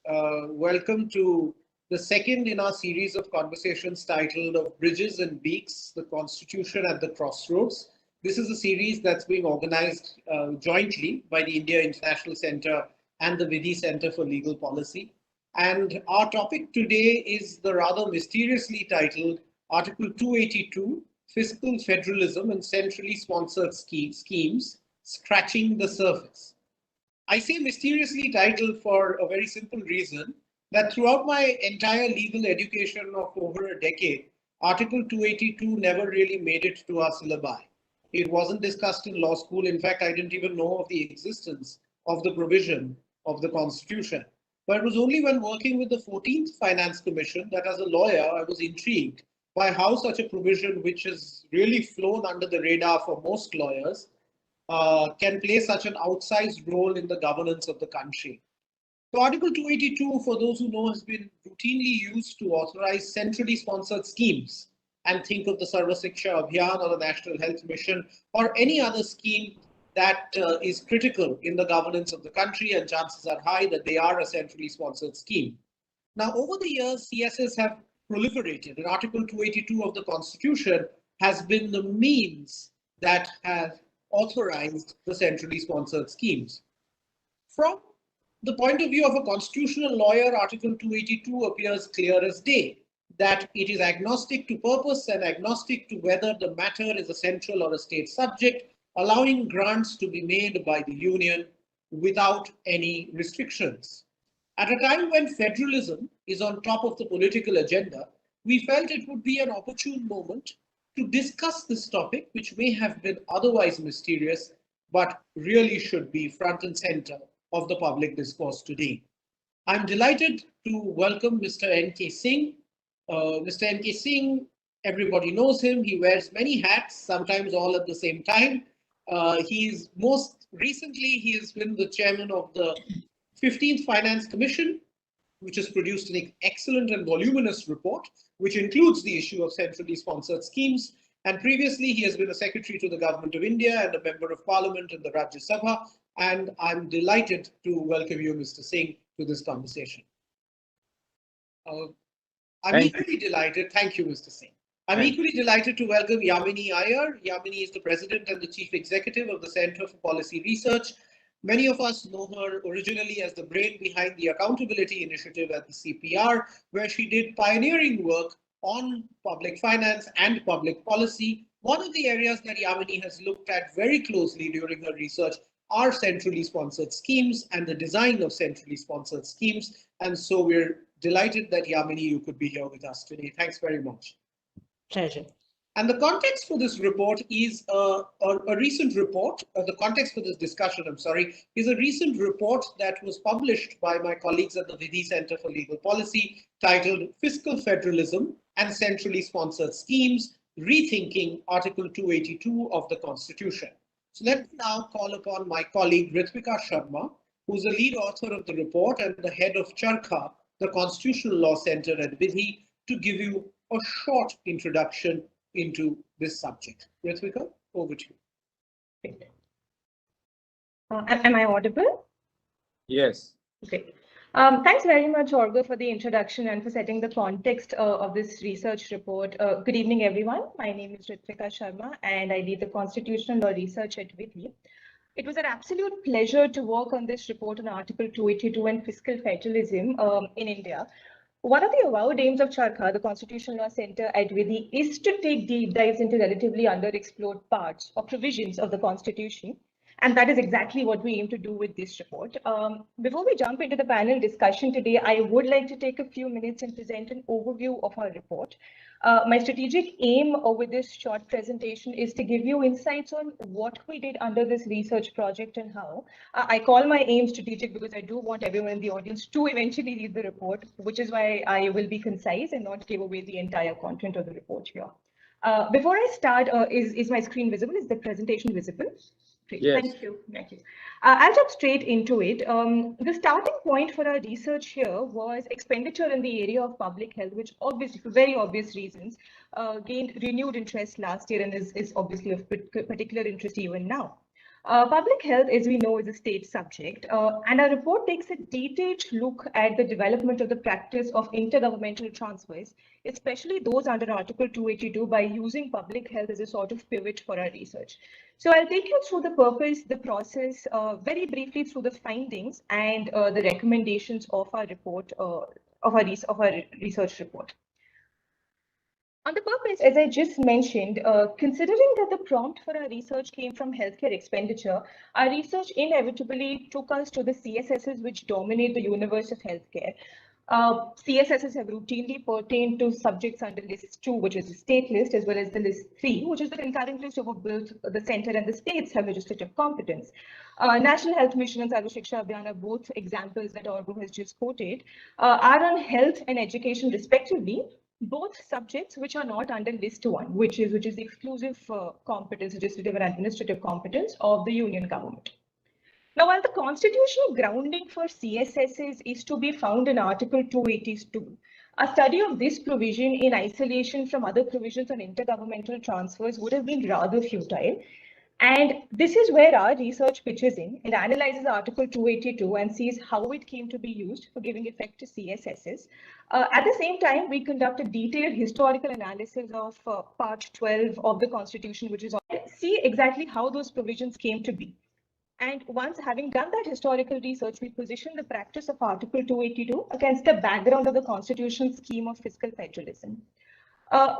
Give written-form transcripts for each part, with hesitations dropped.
Welcome to the second in our series of conversations titled Of Bridges and Beaks, the Constitution at the Crossroads. This is a series that's being organized jointly by the India International Centre and the Vidhi Centre for Legal Policy. And our topic today is the rather mysteriously titled Article 282, Fiscal Federalism and Centrally Sponsored Schemes, Scratching the Surface. I say mysteriously titled for a very simple reason, that throughout my entire legal education of over a decade, Article 282 never really made it to our syllabi. It wasn't discussed in law school. In fact, I didn't even know of the existence of the provision of the Constitution. But it was only when working with the 14th Finance Commission that as a lawyer, I was intrigued by how such a provision, which has really flown under the radar for most lawyers, can play such an outsized role in the governance of the country. So Article 282, for those who know, has been routinely used to authorize centrally sponsored schemes. And think of the Sarva Shiksha Abhiyan or the National Health Mission or any other scheme that is critical in the governance of the country, and chances are high that they are a centrally sponsored scheme. Now, over the years, CSS have proliferated, and Article 282 of the Constitution has been the means that has authorized the centrally sponsored schemes. From the point of view of a constitutional lawyer, Article 282 appears clear as day, that it is agnostic to purpose and agnostic to whether the matter is a central or a state subject, allowing grants to be made by the union without any restrictions. At a time when federalism is on top of the political agenda, we felt it would be an opportune moment to discuss this topic, which may have been otherwise mysterious, but really should be front and center of the public discourse today. I'm delighted to welcome Mr. N.K. Singh. Mr. N.K. Singh, everybody knows him. He wears many hats, sometimes all at the same time. Most recently, he has been the chairman of the 15th Finance Commission, which has produced an excellent and voluminous report, which includes the issue of centrally sponsored schemes. And previously, he has been a secretary to the Government of India and a member of Parliament in the Rajya Sabha. And I'm delighted to welcome you, Mr. Singh, to this conversation. I'm equally delighted. Thank you, Mr. Singh. I'm equally delighted to welcome Yamini Aiyar. Yamini is the president and the chief executive of the Centre for Policy Research. Many of us know her originally as the brain behind the Accountability Initiative at the CPR, where she did pioneering work on public finance and public policy. One of the areas that Yamini has looked at very closely during her research are centrally sponsored schemes and the design of centrally sponsored schemes. And so we're delighted that Yamini, you could be here with us today. Thanks very much. Pleasure. And the context for this report is a recent report, the context for this discussion, is a recent report that was published by my colleagues at the Vidhi Centre for Legal Policy titled Fiscal Federalism and Centrally Sponsored Schemes, Rethinking Article 282 of the Constitution. So let me now call upon my colleague Ritwika Sharma, who's the lead author of the report and the head of Charkha, the Constitutional Law Centre at Vidhi, to give you a short introduction into this subject. Ritwika, over to you. Am I audible? Yes. Okay. Thanks very much, Arghya, for the introduction and for setting the context of this research report. Good evening, everyone. My name is Ritwika Sharma, and I lead the Constitutional Law Research at Vidhi. It was an absolute pleasure to work on this report on Article 282 and Fiscal Federalism in India. One of the avowed aims of Charkha, the Constitutional Law Centre at Vidhi, is to take deep dives into relatively underexplored parts or provisions of the Constitution. And that is exactly what we aim to do with this report. Before we jump into the panel discussion today, I would like to take a few minutes and present an overview of our report. My strategic aim with this short presentation is to give you insights on what we did under this research project and how. I call my aim strategic because I do want everyone in the audience to eventually read the report, which is why I will be concise and not give away the entire content of the report here. Before I start, is my screen visible? Is the presentation visible? Great. Yes. Thank you. Thank you. I'll jump straight into it. The starting point for our research here was expenditure in the area of public health, which obviously, for very obvious reasons, gained renewed interest last year and is obviously of particular interest even now. Public health, as we know, is a state subject, and our report takes a detailed look at the development of the practice of intergovernmental transfers, especially those under Article 282, by using public health as a sort of pivot for our research. So I'll take you through the purpose, the process, very briefly through the findings and the recommendations of our report, of our research report. On the purpose, as I just mentioned, considering that the prompt for our research came from healthcare expenditure, our research inevitably took us to the CSSs which dominate the universe of healthcare. CSSs have routinely pertained to subjects under list 2, which is the state list, as well as the list 3, which is the concurrent list over both the center and the states have legislative competence. National Health Mission and Sarva Shiksha Abhiyan are both examples that Arghya has just quoted, are on health and education respectively, both subjects which are not under list 1, which is the exclusive competence, legislative and administrative competence of the union government. Now, while the constitutional grounding for CSSs is to be found in Article 282, a study of this provision in isolation from other provisions on intergovernmental transfers would have been rather futile. And this is where our research pitches in and analyzes Article 282 and sees how it came to be used for giving effect to CSSs. At the same time, we conduct a detailed historical analysis of Part 12 of the Constitution, which is on see exactly how those provisions came to be. And once having done that historical research, we position the practice of Article 282 against the background of the constitutional scheme of fiscal federalism.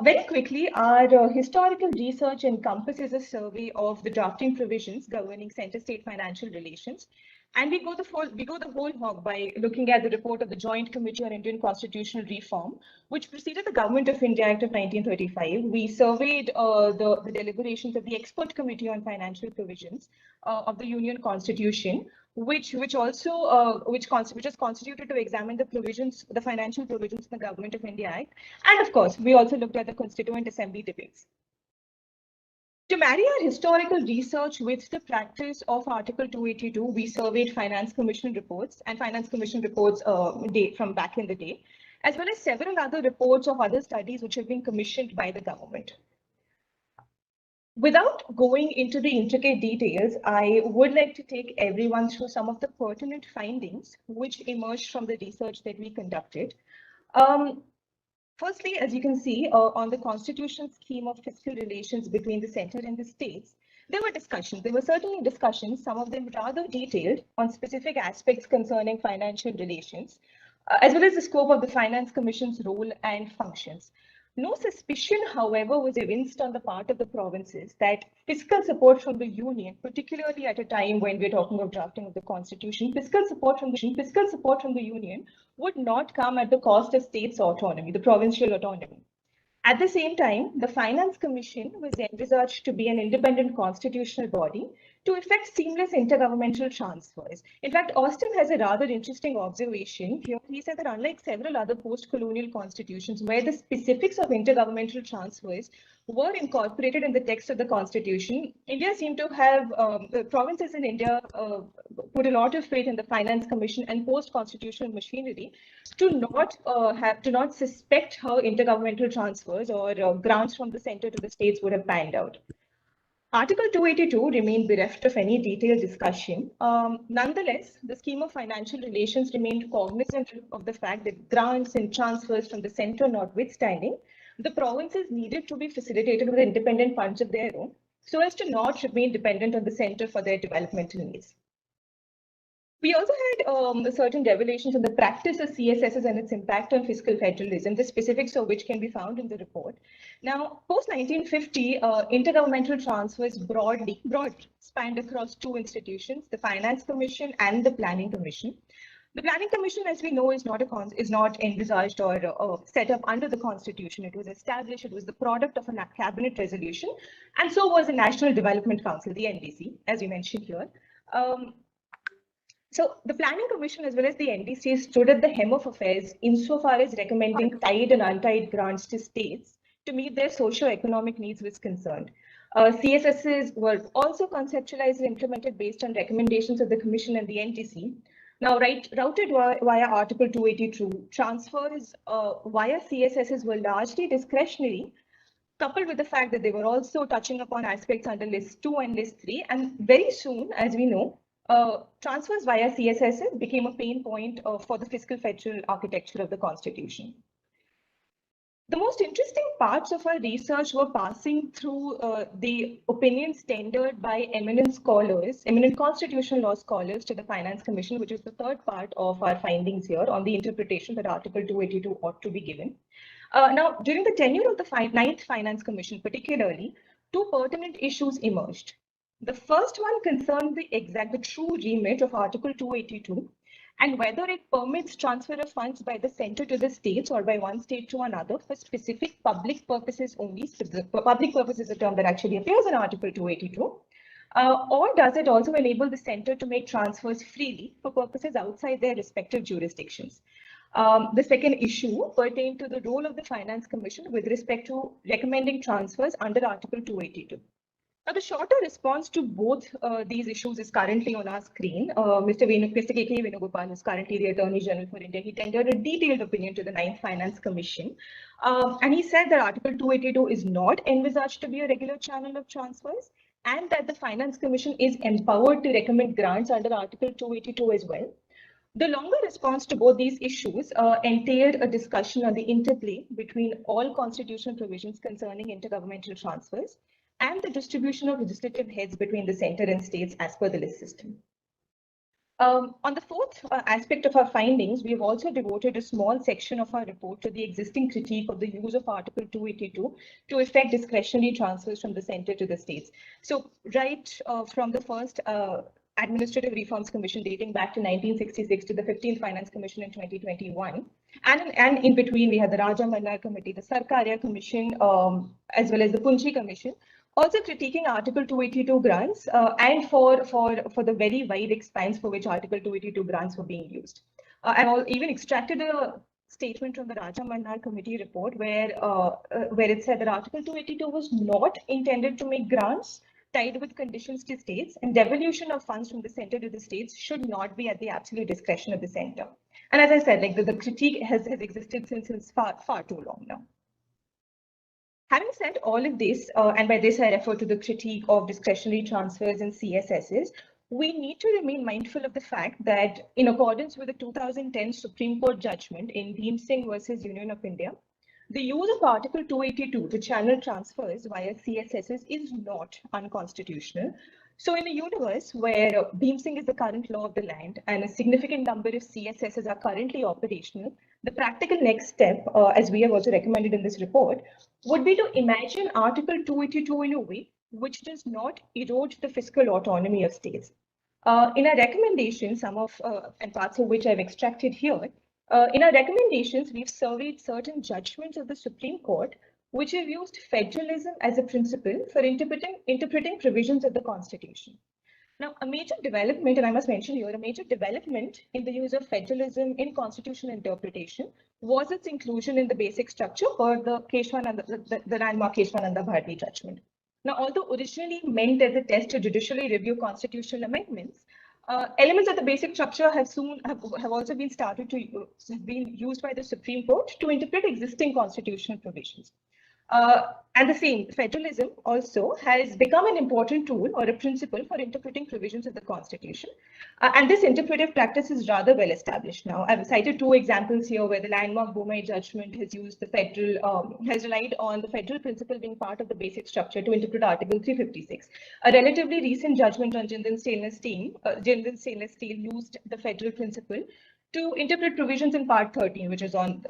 Very quickly, our historical research encompasses a survey of the drafting provisions governing center-state financial relations. And we go the whole hog by looking at the report of the Joint Committee on Indian Constitutional Reform, which preceded the Government of India Act of 1935. We surveyed the deliberations of the Expert Committee on Financial Provisions of the Union Constitution, which is constituted to examine the provisions, the financial provisions in the Government of India Act. And of course, we also looked at the Constituent Assembly debates. To marry our historical research with the practice of Article 282, we surveyed Finance Commission reports and Finance Commission reports from back in the day, as well as several other reports of other studies which have been commissioned by the government. Without going into the intricate details, I would like to take everyone through some of the pertinent findings which emerged from the research that we conducted. Firstly, as you can see on the constitutional scheme of fiscal relations between the center and the states, there were discussions. There were certainly discussions, some of them rather detailed, on specific aspects concerning financial relations, as well as the scope of the Finance Commission's role and functions. No suspicion, however, was evinced on the part of the provinces that fiscal support from the union, particularly at a time when we're talking of drafting of the constitution, fiscal support from the union would not come at the cost of states' autonomy, the provincial autonomy. At the same time, the Finance Commission was envisaged to be an independent constitutional body to effect seamless intergovernmental transfers. In fact, Austin has a rather interesting observation here. He said that unlike several other post-colonial constitutions where the specifics of intergovernmental transfers were incorporated in the text of the constitution, India seemed to have, the provinces in India put a lot of faith in the Finance Commission and post-constitutional machinery to not suspect how intergovernmental transfers or grants from the center to the states would have panned out. Article 282 remained bereft of any detailed discussion. Nonetheless, the scheme of financial relations remained cognizant of the fact that grants and transfers from the center notwithstanding, the provinces needed to be facilitated with independent funds of their own, so as to not remain dependent on the center for their developmental needs. We also had certain revelations on the practice of CSSs and its impact on fiscal federalism, the specifics of which can be found in the report. Now, post-1950, intergovernmental transfers broad spanned across two institutions, the Finance Commission and the Planning Commission. The Planning Commission, as we know, is not envisaged or set up under the Constitution. It was established, it was the product of a cabinet resolution, and so was the National Development Council, the NDC, as we mentioned here. So the Planning Commission as well as the NDC stood at the hem of affairs insofar as recommending tied and untied grants to states to meet their socio-economic needs was concerned. CSSs were also conceptualized and implemented based on recommendations of the Commission and the NDC. Now, routed via Article 282, transfers via CSSs were largely discretionary, coupled with the fact that they were also touching upon aspects under List 2 and List 3. And very soon, as we know, transfers via CSSs became a pain point for the fiscal federal architecture of the Constitution. The most interesting parts of our research were passing through the opinions tendered by eminent scholars, eminent constitutional law scholars to the Finance Commission, which is the third part of our findings here on the interpretation that Article 282 ought to be given. Now, during the tenure of the Ninth Finance Commission, particularly, two pertinent issues emerged. The first one concerned the true remit of Article 282 and whether it permits transfer of funds by the center to the states or by one state to another for specific public purposes only. Public purpose is a term that actually appears in Article 282. Or does it also enable the center to make transfers freely for purposes outside their respective jurisdictions? The second issue pertained to the role of the Finance Commission with respect to recommending transfers under Article 282. Now, the shorter response to both these issues is currently on our screen. Mr. K.K. Venugopal is currently the Attorney General for India. He tendered a detailed opinion to the Ninth Finance Commission. And he said that Article 282 is not envisaged to be a regular channel of transfers and that the Finance Commission is empowered to recommend grants under Article 282 as well. The longer response to both these issues entailed a discussion on the interplay between all constitutional provisions concerning intergovernmental transfers and the distribution of legislative heads between the center and states as per the list system. On the fourth aspect of our findings, we have also devoted a small section of our report to the existing critique of the use of Article 282 to effect discretionary transfers from the center to the states. So right from the first Administrative Reforms Commission dating back to 1966 to the 15th Finance Commission in 2021. And in between, we had the Raja Mannar Committee, the Sarkaria Commission, as well as the Punchi Commission, also critiquing Article 282 grants and for the very wide expanse for which Article 282 grants were being used. And even extracted a statement from the Raja Mannar Committee report where it said that Article 282 was not intended to make grants tied with conditions to states, and devolution of funds from the center to the states should not be at the absolute discretion of the center. And as I said, like the critique has existed since far too long now. Having said all of this, and by this I refer to the critique of discretionary transfers and CSSs, we need to remain mindful of the fact that in accordance with the 2010 Supreme Court judgment in Singh versus Union of India, the use of Article 282 to channel transfers via CSSs is not unconstitutional. So in a universe where Singh is the current law of the land and a significant number of CSSs are currently operational, the practical next step, as we have also recommended in this report, would be to imagine Article 282 in a way which does not erode the fiscal autonomy of states. In our recommendations, some of and parts of which I've extracted here, in our recommendations, we've surveyed certain judgments of the Supreme Court which have used federalism as a principle for interpreting provisions of the Constitution. Now, a major development, and I must mention here, a major development in the use of federalism in constitutional interpretation was its inclusion in the basic structure for the the landmark Keshwananda Bharti judgment. Now, although originally meant as a test to judicially review constitutional amendments, elements of the basic structure have also been been used by the Supreme Court to interpret existing constitutional provisions. And the same, federalism also has become an important tool or a principle for interpreting provisions of the Constitution. And this interpretive practice is rather well established now. I've cited two examples here where the landmark Boumai judgment has used the has relied on the federal principle being part of the basic structure to interpret Article 356. A relatively recent judgment on Jindal Stainless Steel used the federal principle to interpret provisions in Part 13, which is on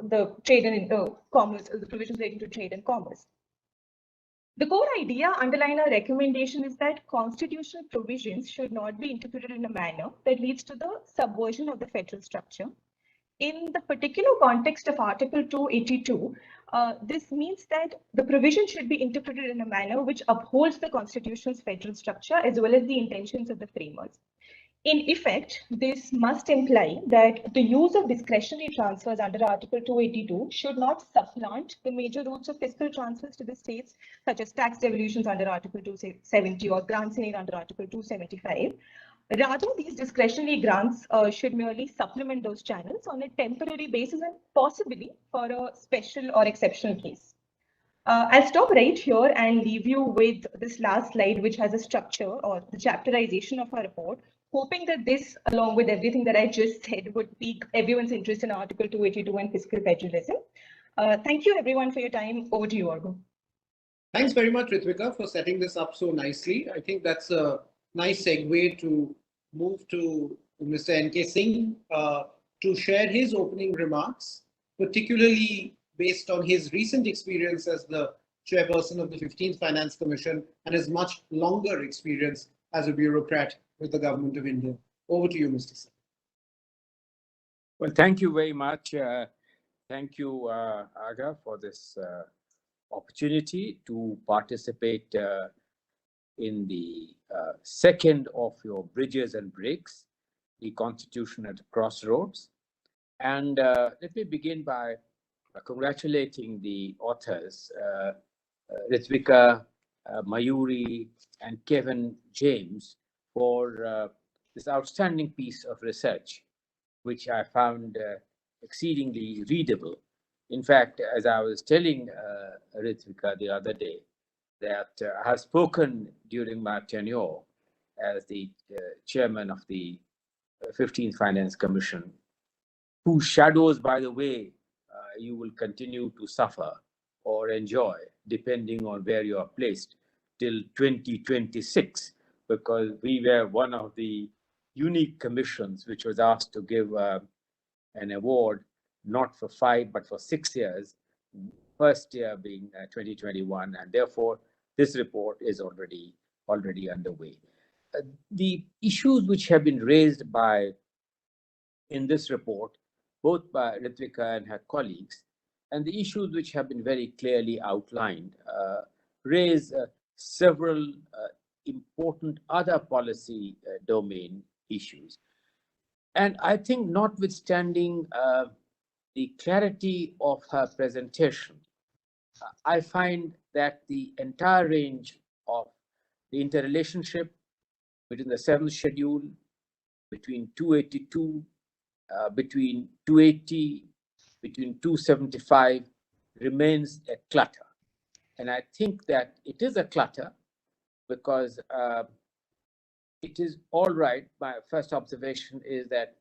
the trade and commerce, the provisions relating to trade and commerce. The core idea underlying our recommendation is that constitutional provisions should not be interpreted in a manner that leads to the subversion of the federal structure. In the particular context of Article 282, this means that the provision should be interpreted in a manner which upholds the Constitution's federal structure as well as the intentions of the framers. In effect, this must imply that the use of discretionary transfers under Article 282 should not supplant the major routes of fiscal transfers to the states, such as tax devolutions under Article 270 or grants in aid under Article 275. Rather, these discretionary grants should merely supplement those channels on a temporary basis and possibly for a special or exceptional case. I'll stop right here and leave you with this last slide, which has a structure or the chapterization of our report, hoping that this, along with everything that I just said, would pique everyone's interest in Article 282 and fiscal federalism. Thank you, everyone, for your time. Over to you, Arghya. Thanks very much, Ritwika, for setting this up so nicely. I think that's a nice segue to move to Mr. N.K. Singh to share his opening remarks, particularly based on his recent experience as the chairperson of the 15th Finance Commission and his much longer experience as a bureaucrat with the Government of India. Over to you, Mr. Singh. Well, thank you very much. Thank you, Arghya, for this opportunity to participate in the second of your Bridges and Breaks, the Constitution at Crossroads. And let me begin by congratulating the authors, Ritwika, Mayuri, and Kevin James, for this outstanding piece of research, which I found exceedingly readable. In fact, as I was telling Ritwika the other day, that I have spoken during my tenure as the chairman of the 15th Finance Commission, whose shadows, by the way, you will continue to suffer or enjoy, depending on where you are placed, till 2026, because we were one of the unique commissions which was asked to give an award not for 5 but for 6 years, first year being 2021, and therefore this report is already underway. The issues which have been raised in this report, both by Ritwika and her colleagues, and the issues which have been very clearly outlined, raise several important other policy domain issues. And I think, notwithstanding the clarity of her presentation, I find that the entire range of the interrelationship between the 7th schedule, between 282, between 280, between 275 remains a clutter. And I think that it is a clutter because it is all right. My first observation is that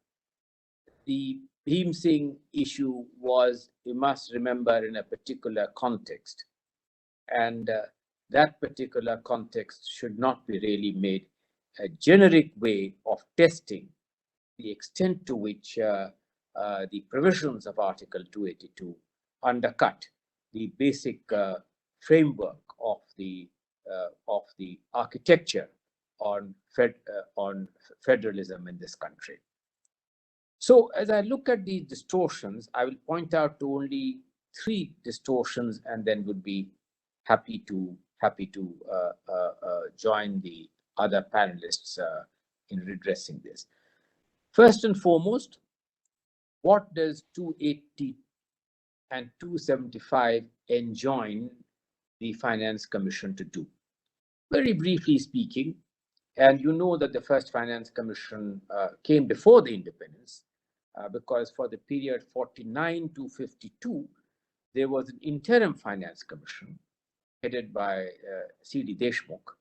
the Bhim Singh issue was, you must remember, in a particular context. And that particular context should not be really made a generic way of testing the extent to which the provisions of Article 282 undercut the basic framework of the architecture on federalism in this country. So as I look at these distortions, I will point out to only 3 distortions, and then would be happy to join the other panelists in redressing this. First and foremost, what does 280 and 275 enjoin the Finance Commission to do? Very briefly speaking, and you know that the first Finance Commission came before the independence, because for the period 49 to 52, there was an interim Finance Commission headed by C.D. Deshmukh.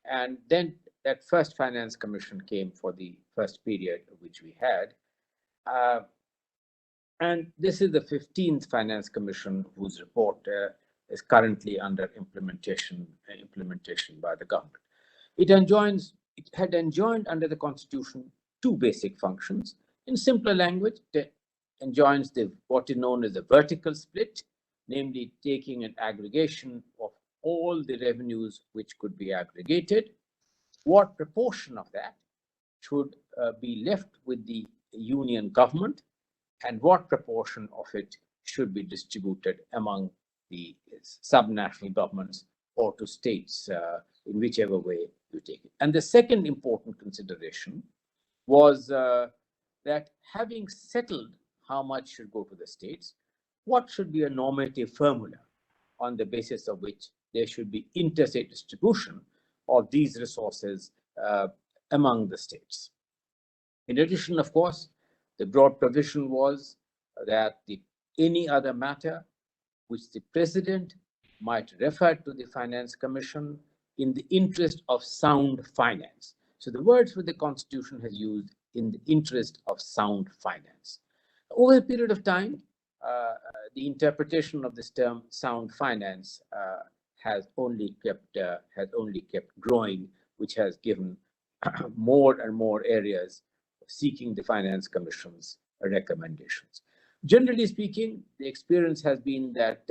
And then that first Finance Commission came for the first period which we had. And this is the 15th Finance Commission, whose report is currently under implementation by the government. It had enjoined under the Constitution 2 basic functions. In simpler language, it enjoins what is known as the vertical split, namely taking an aggregation of all the revenues which could be aggregated, what proportion of that should be left with the union government, and what proportion of it should be distributed among the subnational governments or to states, in whichever way you take it. And the second important consideration was that having settled how much should go to the states, what should be a normative formula on the basis of which there should be interstate distribution of these resources among the states. In addition, of course, the broad provision was that any other matter which the president might refer to the Finance Commission in the interest of sound finance. So the words that the Constitution has used, in the interest of sound finance. Over a period of time, the interpretation of this term sound finance has only kept growing, which has given more and more areas seeking the Finance Commission's recommendations. Generally speaking, the experience has been that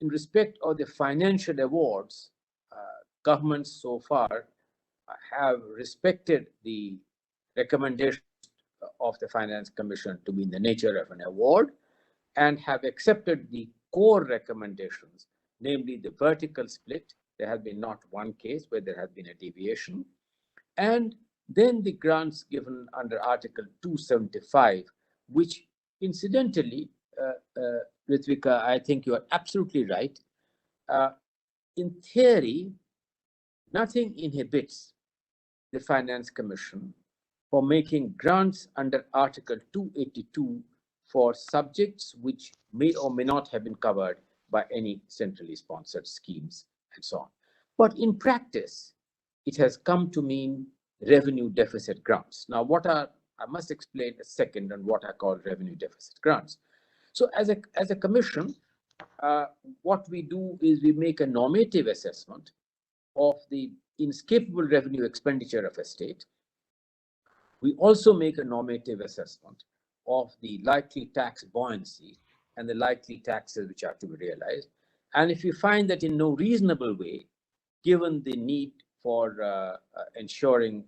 in respect of the financial awards, governments so far have respected the recommendations of the Finance Commission to be in the nature of an award and have accepted the core recommendations, namely the vertical split. There has been not one case where there has been a deviation. And then the grants given under Article 275, which incidentally, Ritwika, I think you are absolutely right. In theory, nothing inhibits the Finance Commission for making grants under Article 282 for subjects which may or may not have been covered by any centrally sponsored schemes and so on. But in practice, it has come to mean revenue deficit grants. Now, I must explain a second on what I call revenue deficit grants. So as a commission, what we do is we make a normative assessment of the inescapable revenue expenditure of a state. We also make a normative assessment of the likely tax buoyancy and the likely taxes which are to be realized. And if we find that in no reasonable way, given the need for ensuring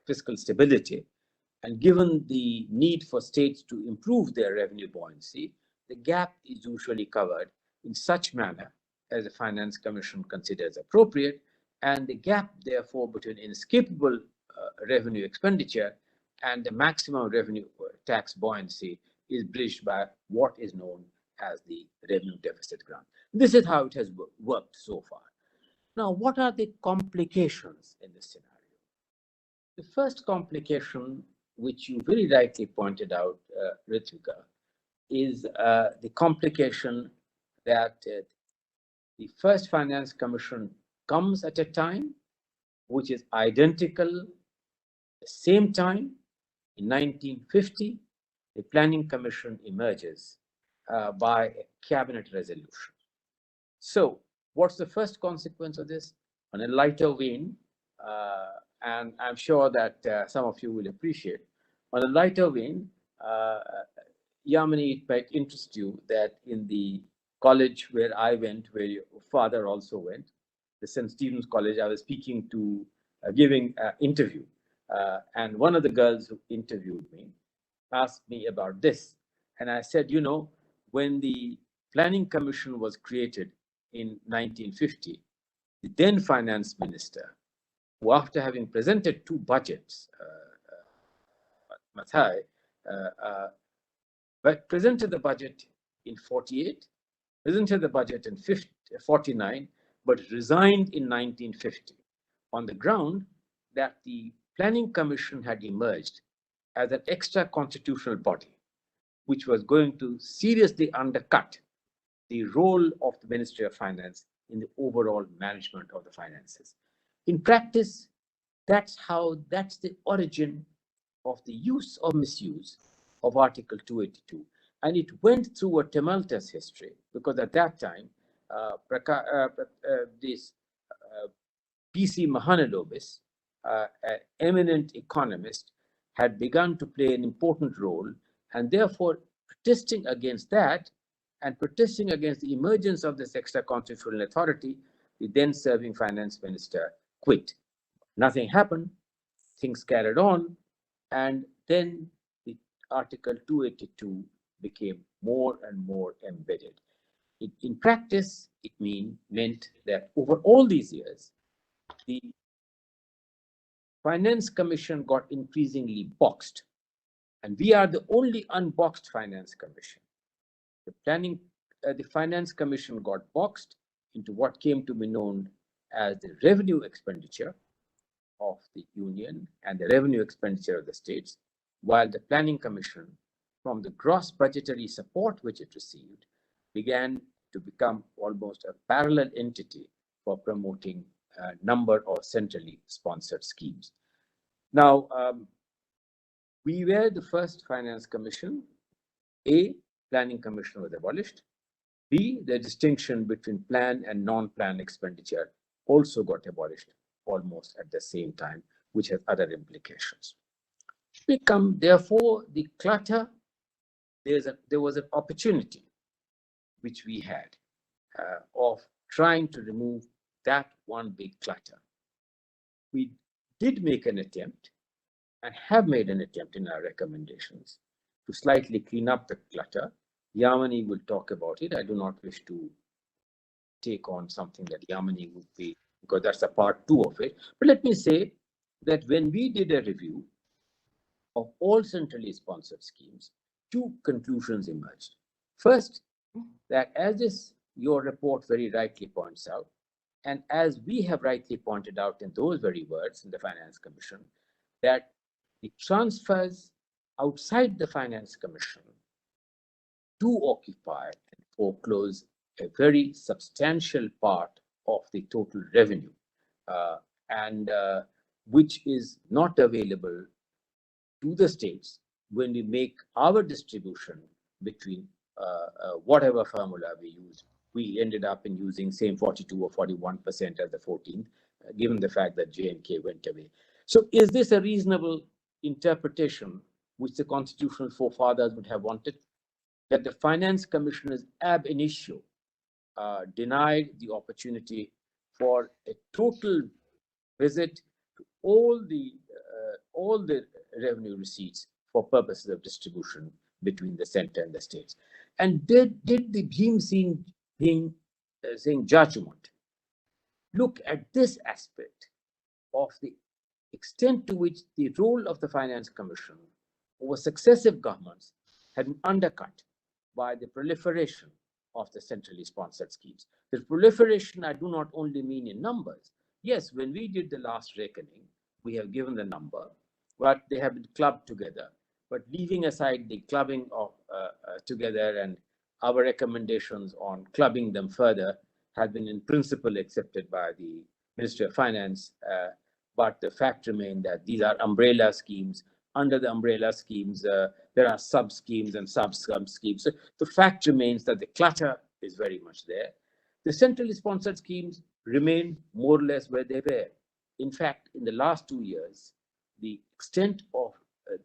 fiscal stability and given the need for states to improve their revenue buoyancy, the gap is usually covered in such manner as the Finance Commission considers appropriate, and the gap, therefore, between inescapable revenue expenditure and the maximum revenue tax buoyancy is bridged by what is known as the revenue deficit grant. This is how it has worked so far. Now, what are the complications in this scenario? The first complication, which you very rightly pointed out, Ritwika, is the complication that the first Finance Commission comes at a time which is identical, the same time. In 1950, the Planning Commission emerges by a cabinet resolution. So what's the first consequence of this? On a lighter vein, and I'm sure that some of you will appreciate, on a lighter vein, Yamini, it might interest you that in the college where I went, where your father also went, the St. Stephen's College, I was speaking to, giving an interview. And one of the girls who interviewed me asked me about this. And I said, you know, when the Planning Commission was created in 1950, the then Finance Minister, who after having presented two budgets, Mathai, but presented the budget in 48, presented the budget in 49, but resigned in 1950 on the ground that the Planning Commission had emerged as an extra constitutional body, which was going to seriously undercut the role of the Ministry of Finance in the overall management of the finances. In practice, that's the origin of the use or misuse of Article 282. And it went through a tumultuous history because at that time, this P.C. Mahanalobis, an eminent economist, had begun to play an important role, and therefore protesting against that and protesting against the emergence of this extra constitutional authority, the then serving finance minister quit. Nothing happened, things carried on, and then the Article 282 became more and more embedded. In practice, it meant that over all these years, the Finance Commission got increasingly boxed, and we are the only unboxed Finance Commission. The Finance Commission got boxed into what came to be known as the revenue expenditure of the Union and the revenue expenditure of the states, while the Planning Commission, from the gross budgetary support which it received, began to become almost a parallel entity for promoting a number of centrally sponsored schemes. Now, we were the first finance commission. A, planning commission was abolished. B, the distinction between plan and non-plan expenditure also got abolished almost at the same time, which has other implications. Therefore, the clutter, there was an opportunity which we had of trying to remove that one big clutter. We did make an attempt and have made an attempt in our recommendations to slightly clean up the clutter. Yamini will talk about it. I do not wish to take on something that Yamini would be, because that's a part 2 of it. But let me say that when we did a review of all centrally sponsored schemes, 2 conclusions emerged. First, that as your report very rightly points out, and as we have rightly pointed out in those very words in the Finance Commission, that the transfers outside the Finance Commission do occupy and foreclose a very substantial part of the total revenue, and which is not available to the states when we make our distribution between whatever formula we use. We ended up in using same 42 or 41% as the 14th, given the fact that J&K went away. So is this a reasonable interpretation which the constitutional forefathers would have wanted? That the Finance Commissioners ab initio denied the opportunity for a total visit to all the revenue receipts for purposes of distribution between the center and the states. And did the Bleen Singh judgment look at this aspect of the extent to which the role of the Finance Commission over successive governments had been undercut by the proliferation of the centrally sponsored schemes? The proliferation, I do not only mean in numbers. Yes, when we did the last reckoning, we have given the number, but they have been clubbed together. But leaving aside the clubbing of together, and our recommendations on clubbing them further have been in principle accepted by the Ministry of Finance, but the fact remains that these are umbrella schemes. Under the umbrella schemes, there are sub-schemes and sub-schemes. So the fact remains that the clutter is very much there. The centrally sponsored schemes remain more or less where they were. In fact, in the last 2 years, the extent of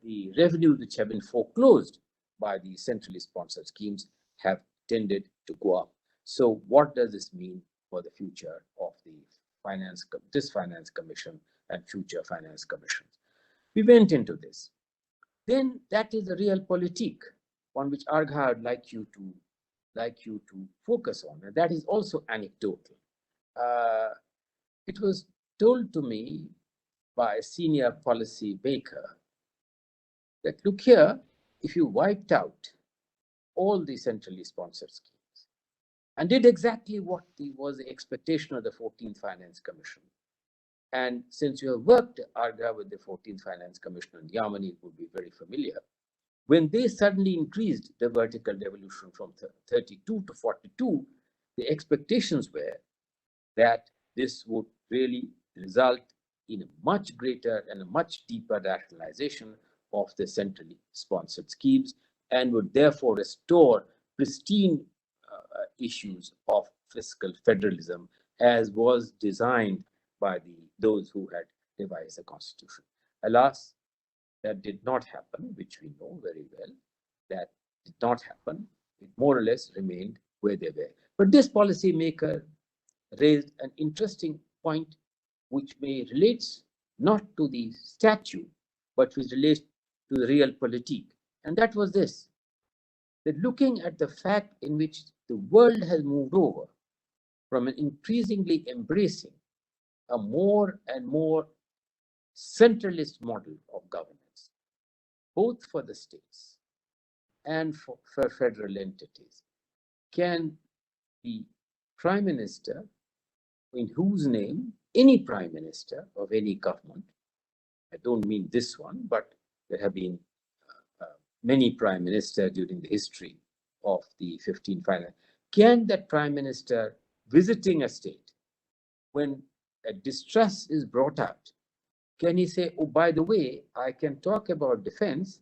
the revenue which have been foreclosed by the centrally sponsored schemes have tended to go up. So what does this mean for the future of this Finance Commission and future Finance Commissions? We went into this. Then that is the real politique on which Arghya would like you to focus on, and that is also anecdotal. It was told to me by a senior policy maker that, look here, if you wiped out all the centrally sponsored schemes and did exactly what was the expectation of the 14th Finance Commission, and since you have worked, Arghya, with the 14th Finance Commission, and Yamini would be very familiar, when they suddenly increased the vertical devolution from 32 to 42, the expectations were that this would really result in a much greater and a much deeper rationalization of the centrally sponsored schemes, and would therefore restore pristine issues of fiscal federalism as was designed by those who had devised the constitution. Alas, that did not happen, which we know very well. That did not happen. It more or less remained where they were. But this policymaker raised an interesting point which may relates not to the statute, but which relates to the real politique. And that was this, that looking at the fact in which the world has moved over from an increasingly embracing a more and more centralist model of governance, both for the states and for federal entities, can the Prime Minister, in whose name any Prime Minister of any government, I don't mean this one, but there have been many Prime Ministers during the history of the 15th Finance, can the Prime Minister visiting a state, when a distress is brought out, can he say, oh, by the way, I can talk about defense,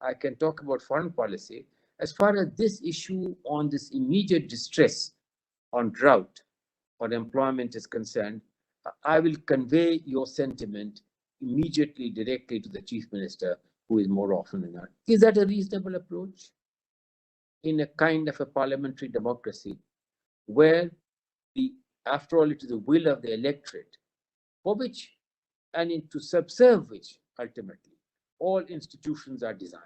I can talk about foreign policy, as far as this issue on this immediate distress, on drought, on employment is concerned, I will convey your sentiment immediately, directly to the Chief Minister, who is more often than not. Is that a reasonable approach in a kind of a parliamentary democracy where after all, it is the will of the electorate, for which and to subserve which ultimately all institutions are designed?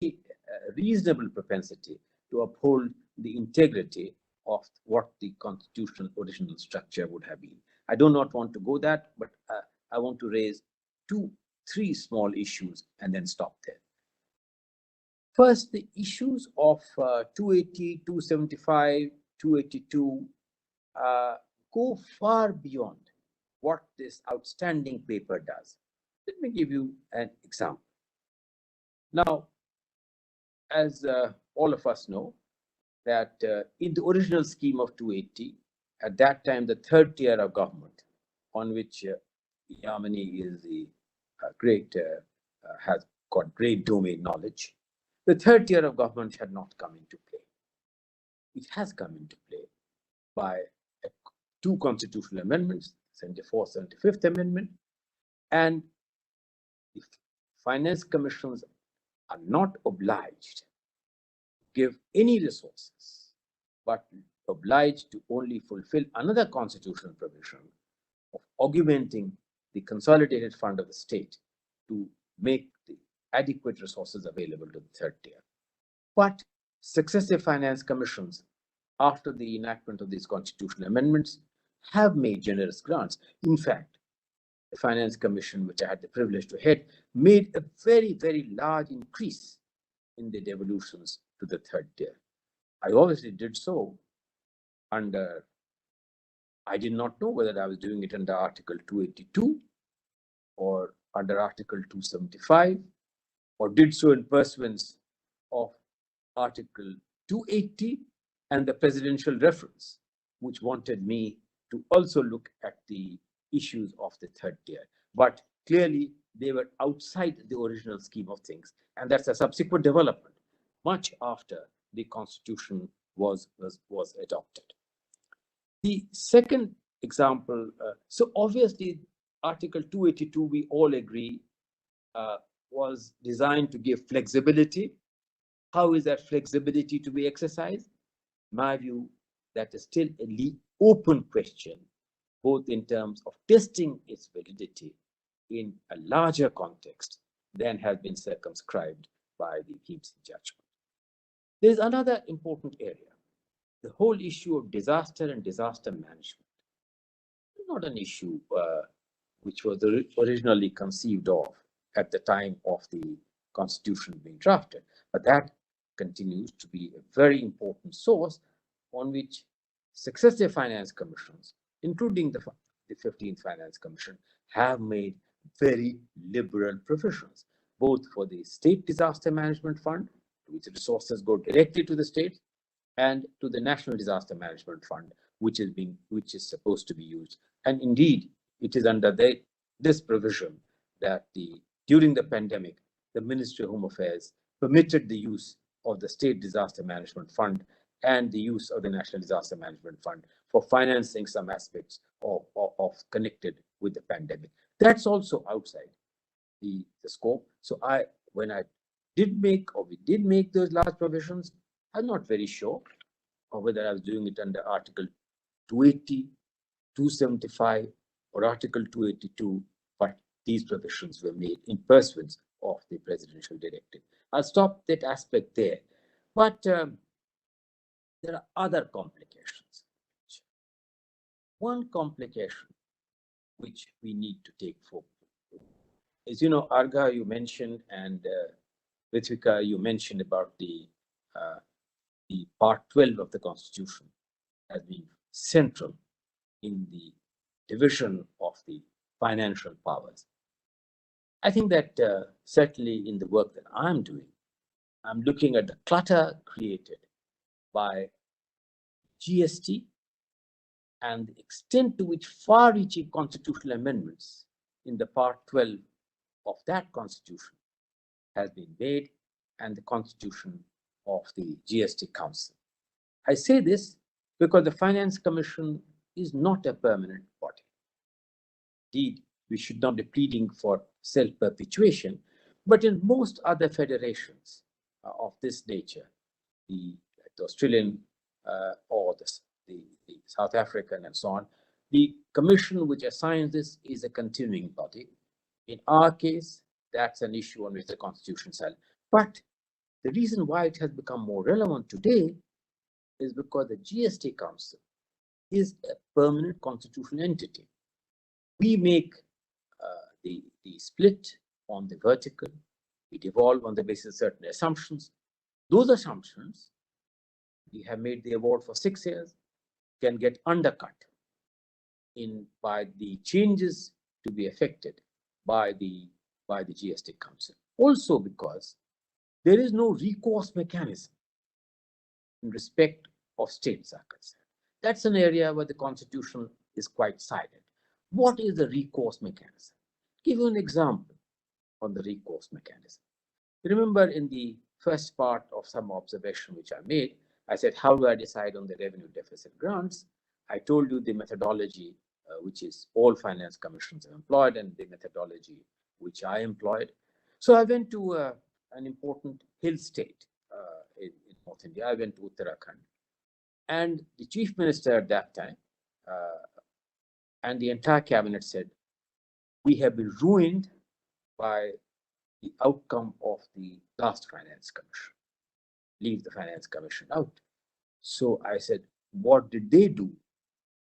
A reasonable propensity to uphold the integrity of what the constitutional original structure would have been. I do not want to go that, but I want to raise three small issues and then stop there. First, the issues of 280, 275, 282 go far beyond what this outstanding paper does. Let me give you an example. Now, as all of us know, that in the original scheme of 280, at that time, the third tier of government, on which Yamini is the has got great domain knowledge, the third tier of government had not come into play. It has come into play by two constitutional amendments, 74th, 75th Amendment, and the finance commissions are not obliged to give any resources, but obliged to only fulfill another constitutional provision of augmenting the consolidated fund of the state to make the adequate resources available to the third tier. But successive finance commissions, after the enactment of these constitutional amendments, have made generous grants. In fact, the Finance Commission, which I had the privilege to head, made a very, very large increase in the devolutions to the third tier. I obviously did so under, I did not know whether I was doing it under Article 282 or under Article 275, or did so in pursuance of Article 280 and the presidential reference, which wanted me to also look at the issues of the third tier. But clearly, they were outside the original scheme of things. And that's a subsequent development, much after the Constitution was adopted. The second example, so obviously, Article 282, we all agree, was designed to give flexibility. How is that flexibility to be exercised? My view, that is still an open question, both in terms of testing its validity in a larger context than has been circumscribed by the Heaps judgment. There is another important area, the whole issue of disaster and disaster management. Not an issue which was originally conceived of at the time of the Constitution being drafted, but that continues to be a very important source on which successive finance commissions, including the 15th Finance Commission, have made very liberal provisions, both for the State Disaster Management Fund, which resources go directly to the state, and to the National Disaster Management Fund, which is supposed to be used. And indeed, it is under this provision that during the pandemic, the Ministry of Home Affairs permitted the use of the State Disaster Management Fund and the use of the National Disaster Management Fund for financing some aspects of connected with the pandemic. That's also outside the scope. So when we did make those large provisions, I'm not very sure of whether I was doing it under Article 280, 275, or Article 282, but these provisions were made in pursuance of the presidential directive. I'll stop that aspect there. But there are other complications. One complication which we need to take forward is, Arghya, you mentioned, and Ritwika, you mentioned about the Part 12 of the Constitution as being central in the division of the financial powers. I think that certainly in the work that I'm doing, I'm looking at the clutter created by GST and the extent to which far-reaching constitutional amendments in the Part 12 of that constitution has been made, and the constitution of the GST Council. I say this because the Finance Commission is not a permanent body. Indeed, we should not be pleading for self-perpetuation, but in most other federations of this nature, the Australian or the South African and so on, the commission which assigns this is a continuing body. In our case, that's an issue on which the Constitution shall. But the reason why it has become more relevant today is because the GST Council is a permanent constitutional entity. We make the split on the vertical, we devolve on the basis of certain assumptions. Those assumptions, we have made the award for 6 years, can get undercut by the changes to be affected by the GST Council. Also because there is no recourse mechanism in respect of states are concerned. That's an area where the Constitution is quite silent. What is the recourse mechanism? Give you an example on the recourse mechanism. Remember in the first part of some observation which I made, I said, how do I decide on the revenue deficit grants? I told you the methodology which is all finance commissions have employed and the methodology which I employed. So I went to an important hill state in North India. I went to Uttarakhand. And the chief minister at that time and the entire cabinet said, we have been ruined by the outcome of the last finance commission. Leave the finance commission out. So I said, what did they do?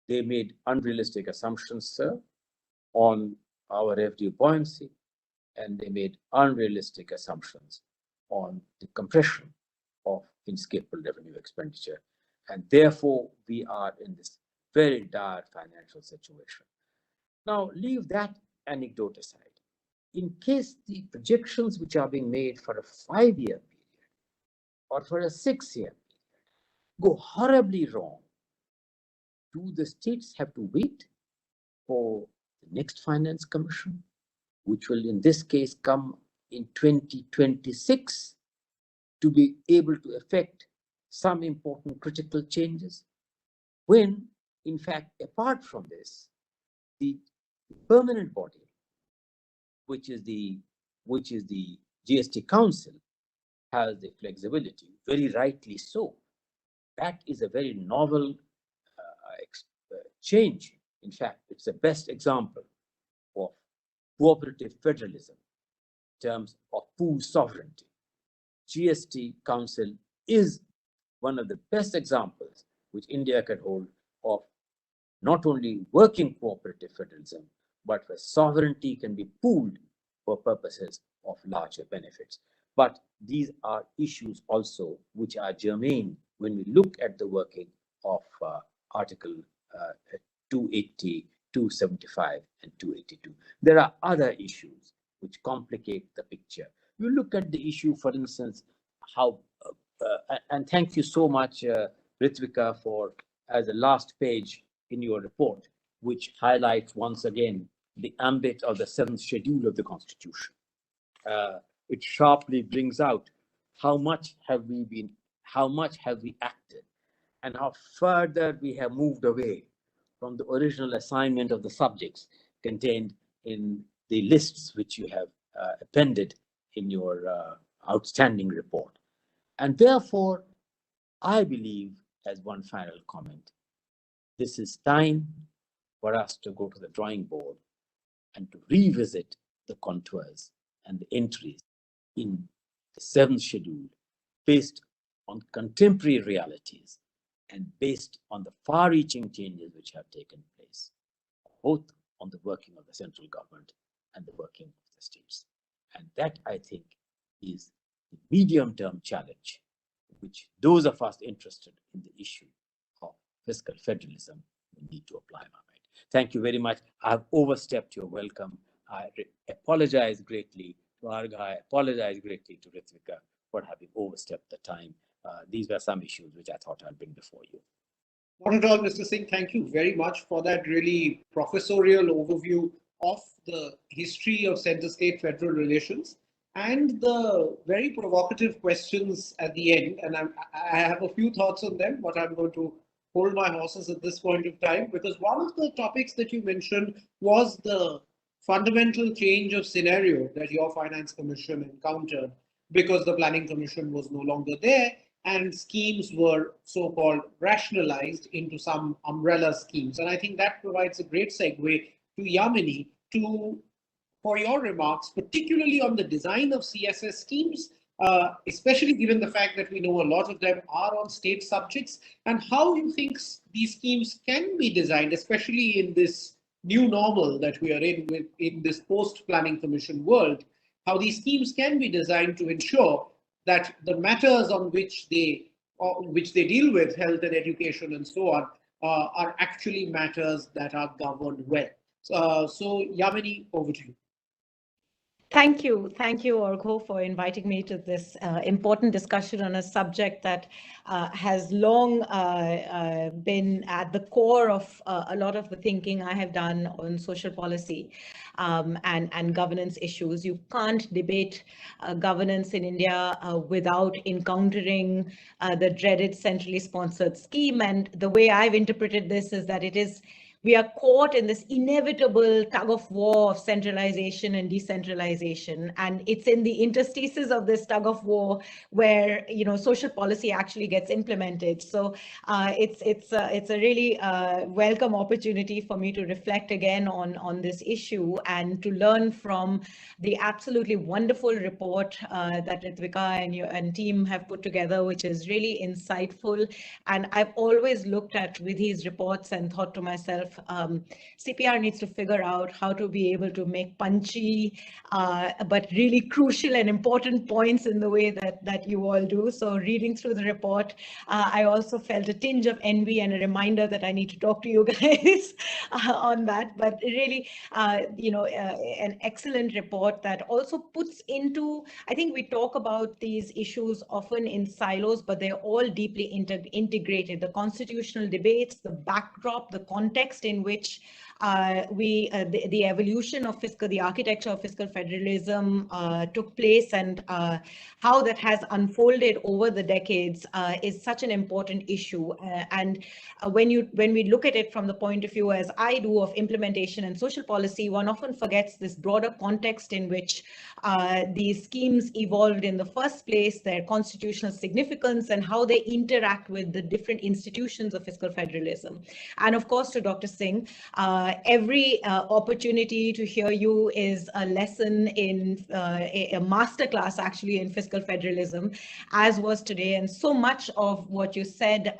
They made unrealistic assumptions, sir, on our revenue buoyancy, and they made unrealistic assumptions on the compression of inescapable revenue expenditure. And therefore, we are in this very dire financial situation. Now, leave that anecdote aside. In case the projections which are being made for a 5-year period or for a 6-year period go horribly wrong, do the states have to wait for the next finance commission, which will in this case come in 2026, to be able to effect some important critical changes? When, in fact, apart from this, the permanent body, which is the GST Council, has the flexibility, very rightly so. That is a very novel change. In fact, it's the best example of cooperative federalism in terms of pooled sovereignty. GST Council is one of the best examples which India can hold of not only working cooperative federalism, but where sovereignty can be pooled for purposes of larger benefits. But these are issues also which are germane when we look at the working of Article 280, 275, and 282. There are other issues which complicate the picture. You look at the issue, for instance, how, and thank you so much, Ritwika, for as a last page in your report, which highlights once again the ambit of the 7th schedule of the Constitution. It sharply brings out how much have we acted, and how further we have moved away from the original assignment of the subjects contained in the lists which you have appended in your outstanding report. And therefore, I believe, as one final comment, this is time for us to go to the drawing board and to revisit the contours and the entries in the 7th schedule based on contemporary realities and based on the far-reaching changes which have taken place, both on the working of the central government and the working of the states. And that, I think, is the medium-term challenge which those of us interested in the issue of fiscal federalism need to apply our mind. Thank you very much. I have overstepped your welcome. I apologize greatly to Arghya, I apologize greatly to Ritwika for having overstepped the time. These were some issues which I thought I'd bring before you. Not at all, Mr. Singh. Thank you very much for that really professorial overview of the history of center-state federal relations and the very provocative questions at the end. And I have a few thoughts on them, but I'm going to hold my horses at this point of time, because one of the topics that you mentioned was the fundamental change of scenario that your Finance Commission encountered because the Planning Commission was no longer there and schemes were so-called rationalized into some umbrella schemes. And I think that provides a great segue to Yamini for your remarks, particularly on the design of CSS schemes, especially given the fact that we know a lot of them are on state subjects, and how you think these schemes can be designed, especially in this new normal that we are in this post-Planning Commission world, how these schemes can be designed to ensure that the matters on which they deal with, health and education and so on, are actually matters that are governed well. So Yamini, over to you. Thank you, Arghya, for inviting me to this important discussion on a subject that has long been at the core of a lot of the thinking I have done on social policy and governance issues. You can't debate governance in India without encountering the dreaded centrally sponsored scheme. And the way I've interpreted this is that we are caught in this inevitable tug of war of centralization and decentralization, and it's in the interstices of this tug of war where social policy actually gets implemented. So it's a really welcome opportunity for me to reflect again on this issue and to learn from the absolutely wonderful report that Ritwika and team have put together, which is really insightful. And I've always looked at Vidhi's reports and thought to myself, CPR needs to figure out how to be able to make punchy but really crucial and important points in the way that you all do. So reading through the report, I also felt a tinge of envy and a reminder that I need to talk to you guys on that. But really, an excellent report that also puts into, I think we talk about these issues often in silos, but they're all deeply integrated. The constitutional debates, the backdrop, the context in which the evolution of the architecture of fiscal federalism took place, and how that has unfolded over the decades is such an important issue. And when we look at it from the point of view, as I do, of implementation and social policy, one often forgets this broader context in which these schemes evolved in the first place, their constitutional significance, and how they interact with the different institutions of fiscal federalism. And of course, to Dr. Singh, every opportunity to hear you is a lesson in a masterclass actually in fiscal federalism, as was today. And so much of what you said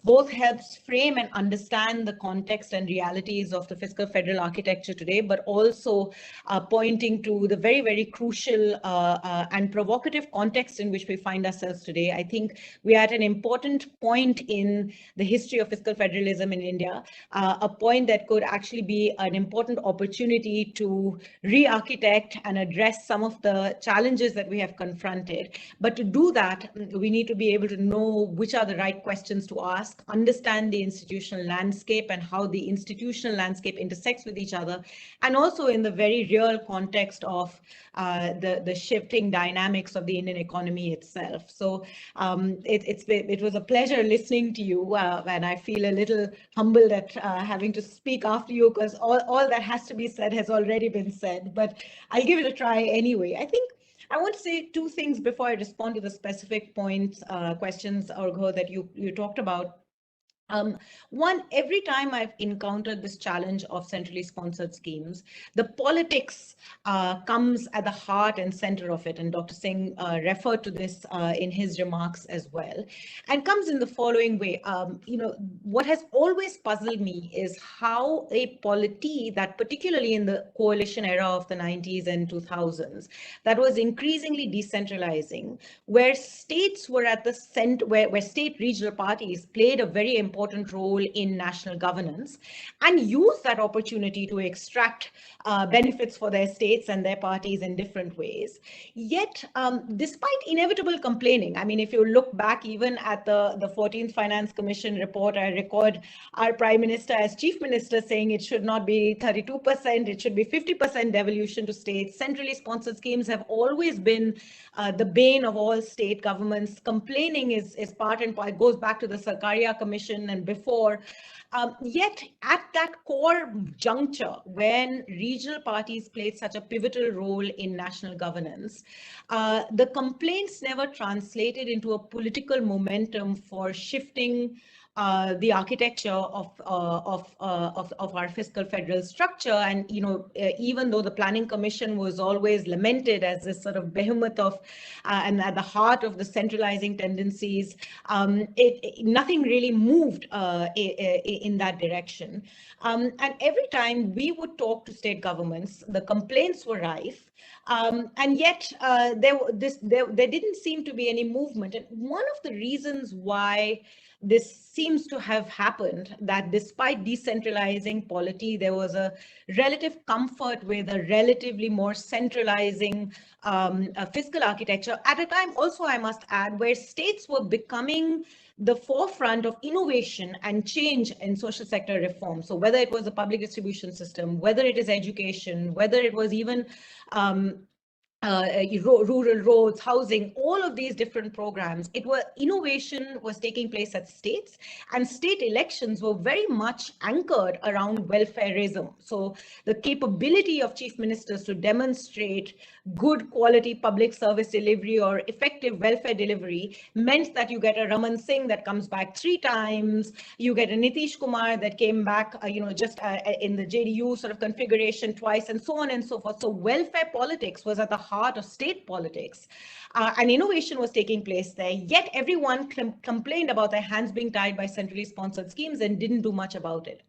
both helps frame and understand the context and realities of the fiscal federal architecture today, but also pointing to the very, very crucial and provocative context in which we find ourselves today. I think we are at an important point in the history of fiscal federalism in India, a point that could actually be an important opportunity to re-architect and address some of the challenges that we have confronted. But to do that, we need to be able to know which are the right questions to ask, understand the institutional landscape and how the institutional landscape intersects with each other, and also in the very real context of the shifting dynamics of the Indian economy itself. So it was a pleasure listening to you, and I feel a little humbled at having to speak after you, because all that has to be said has already been said, but I'll give it a try anyway. I think I want to say two things before I respond to the specific points, questions, Arghya, that you talked about. One, every time I've encountered this challenge of centrally sponsored schemes, the politics comes at the heart and center of it. And Dr. Singh referred to this in his remarks as well, and comes in the following way. What has always puzzled me is how a polity that, particularly in the coalition era of the 90s and 2000s, that was increasingly decentralizing, where states were at the center, where state regional parties played a very important important role in national governance and use that opportunity to extract benefits for their states and their parties in different ways. Yet, despite inevitable complaining, I mean, if you look back even at the 14th Finance Commission report, I record our Prime Minister as Chief Minister saying it should not be 32%, it should be 50% devolution to states. Centrally sponsored schemes have always been the bane of all state governments. Complaining is part and part, goes back to the Sarkaria Commission and before. Yet at that core juncture, when regional parties played such a pivotal role in national governance, the complaints never translated into a political momentum for shifting the architecture of our fiscal federal structure. And, you know, even though the Planning Commission was always lamented as this sort of behemoth of and at the heart of the centralizing tendencies, nothing really moved in that direction. And every time we would talk to state governments, the complaints were rife. And yet there didn't seem to be any movement. And one of the reasons why this seems to have happened, that despite decentralizing polity, there was a relative comfort with a relatively more centralizing fiscal architecture at a time also, I must add, where states were becoming the forefront of innovation and change in social sector reform. So whether it was the public distribution system, whether it is education, whether it was even rural roads, housing, all of these different programs, innovation was taking place at states, and state elections were very much anchored around welfareism. So the capability of chief ministers to demonstrate good quality public service delivery or effective welfare delivery meant that you get a Raman Singh that comes back 3 times, you get a Nitish Kumar that came back, just in the JDU sort of configuration twice, and so on and so forth. So welfare politics was at the heart of state politics, and innovation was taking place there. Yet everyone complained about their hands being tied by centrally sponsored schemes and didn't do much about it.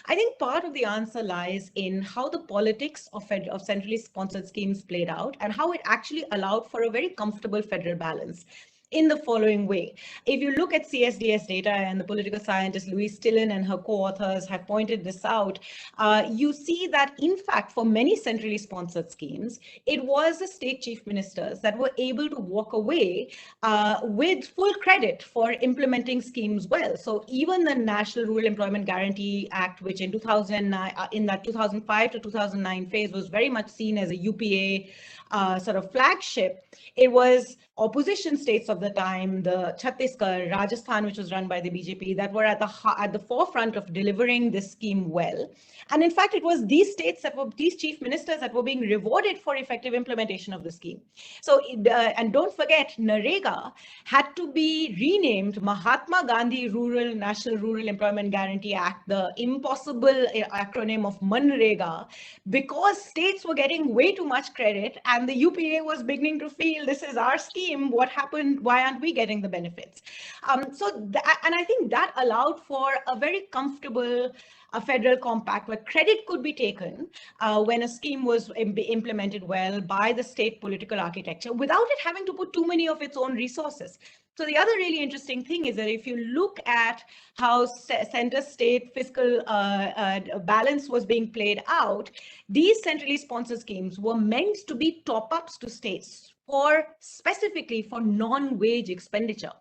I think part of the answer lies in how the politics of centrally sponsored schemes played out and how it actually allowed for a very comfortable federal balance in the following way. If you look at CSDS data, and the political scientist Louise Stillen and her co-authors have pointed this out, you see that in fact for many centrally sponsored schemes, it was the state chief ministers that were able to walk away with full credit for implementing schemes well. So even the National Rural Employment Guarantee Act, which in 2009, in that 2005 to 2009 phase was very much seen as a UPA sort of flagship, it was opposition states of the time, the Chhattisgarh, Rajasthan, which was run by the BJP, that were at the forefront of delivering this scheme well. And in fact, it was these states that were, these chief ministers that were being rewarded for effective implementation of the scheme. So, and don't forget, NREGA had to be renamed Mahatma Gandhi National Rural Employment Guarantee Act, the impossible acronym of MNREGA, because states were getting way too much credit and the UPA was beginning to feel this is our scheme. What happened? Why aren't we getting the benefits? And I think that allowed for a very comfortable federal compact where credit could be taken when a scheme was implemented well by the state political architecture without it having to put too many of its own resources. So the other really interesting thing is that if you look at how center-state fiscal balance was being played out, these centrally sponsored schemes were meant to be top-ups to states specifically for non-wage expenditure.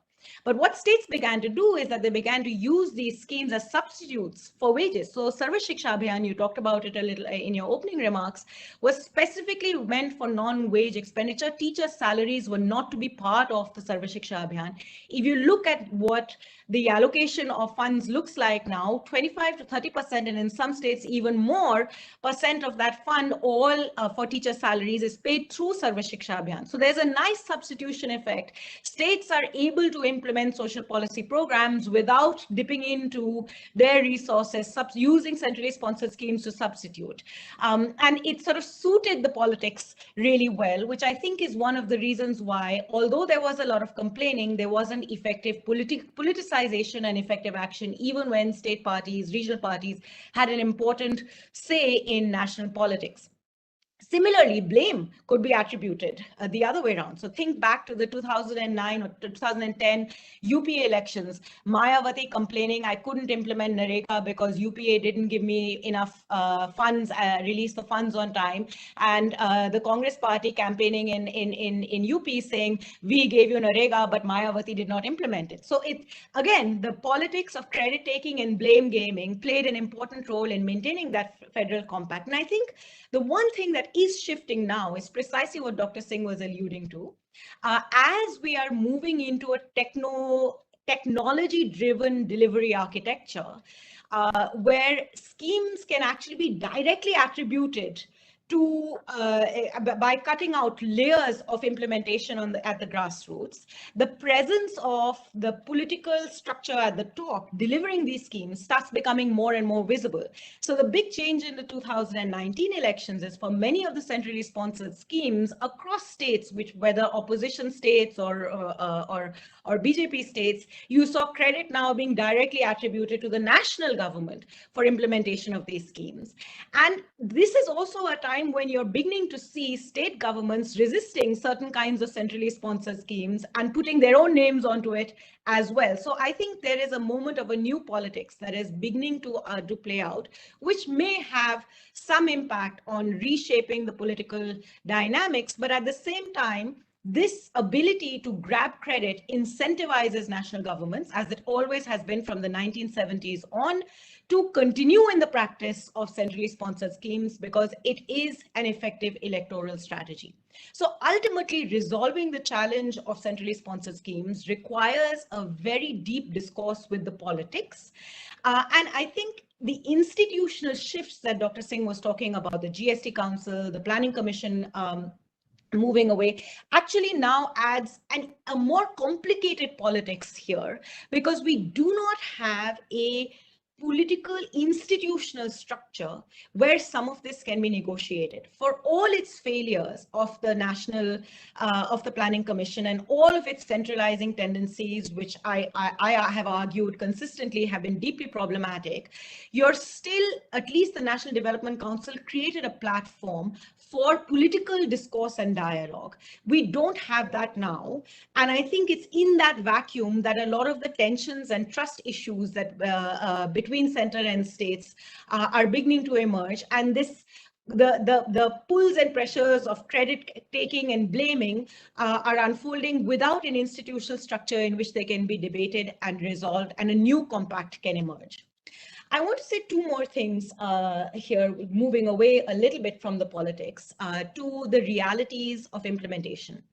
But what states began to do is that they began to use these schemes as substitutes for wages. So Sarva Shiksha Abhiyan, you talked about it a little in your opening remarks, was specifically meant for non-wage expenditure. Teachers' salaries were not to be part of the Sarva Shiksha Abhiyan. If you look at what the allocation of funds looks like now, 25 to 30%, and in some states even more % of that fund, all for teacher salaries, is paid through Sarva Shiksha Abhiyan. So there's a nice substitution effect. States are able to implement social policy programs without dipping into their resources, using centrally sponsored schemes to substitute. And it sort of suited the politics really well, which I think is one of the reasons why, although there was a lot of complaining, there wasn't effective politicization and effective action, even when state parties, regional parties had an important say in national politics. Similarly, blame could be attributed the other way around. So think back to the 2009 or 2010 UPA elections. Mayawati complaining, I couldn't implement Nareka because UPA didn't give me enough funds, release the funds on time. And the Congress party campaigning in UP saying, we gave you Nareka, but Mayawati did not implement it. So again, the politics of credit taking and blame gaming played an important role in maintaining that federal compact. And I think the one thing that is shifting now is precisely what Dr. Singh was alluding to. As we are moving into a technology-driven delivery architecture, where schemes can actually be directly attributed to by cutting out layers of implementation at the grassroots, the presence of the political structure at the top delivering these schemes starts becoming more and more visible. So the big change in the 2019 elections is for many of the centrally sponsored schemes across states, which whether opposition states or BJP states, you saw credit now being directly attributed to the national government for implementation of these schemes. And this is also a time when you're beginning to see state governments resisting certain kinds of centrally sponsored schemes and putting their own names onto it as well. So I think there is a moment of a new politics that is beginning to play out, which may have some impact on reshaping the political dynamics, but at the same time, this ability to grab credit incentivizes national governments, as it always has been from the 1970s on, to continue in the practice of centrally sponsored schemes because it is an effective electoral strategy. So ultimately, resolving the challenge of centrally sponsored schemes requires a very deep discourse with the politics. And I think the institutional shifts that Dr. Singh was talking about, the GST Council, the Planning Commission, moving away actually now adds a more complicated politics here, because we do not have a political institutional structure where some of this can be negotiated. For all its failures of the of the Planning Commission and all of its centralizing tendencies, which I have argued consistently have been deeply problematic, you're still, at least the National Development Council created a platform for political discourse and dialogue. We don't have that now. And I think it's in that vacuum that a lot of the tensions and trust issues that between center and states are beginning to emerge. And the pulls and pressures of credit taking and blaming are unfolding without an institutional structure in which they can be debated and resolved, and a new compact can emerge. I want to say two more things here, moving away a little bit from the politics to the realities of implementation.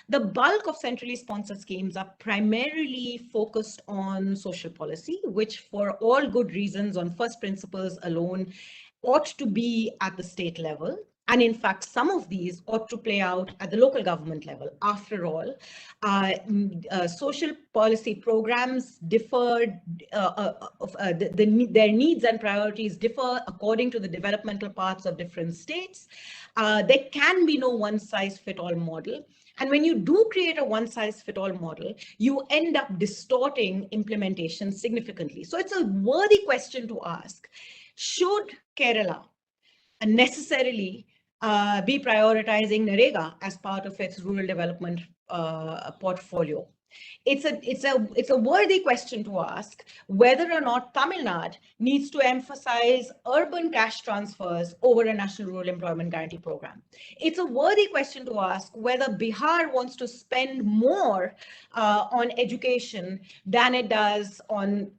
The bulk of centrally sponsored schemes are primarily focused on social policy, which for all good reasons on first principles alone ought to be at the state level. And in fact, some of these ought to play out at the local government level. After all, social policy programs differ, their needs and priorities differ according to the developmental paths of different states. There can be no one-size-fits-all model. And when you do create a one-size-fits-all model, you end up distorting implementation significantly. So it's a worthy question to ask. Should Kerala necessarily be prioritizing Narega as part of its rural development portfolio? It's a worthy question to ask whether or not Tamil Nadu needs to emphasize urban cash transfers over a national rural employment guarantee program. It's a worthy question to ask whether Bihar wants to spend more on education than it does on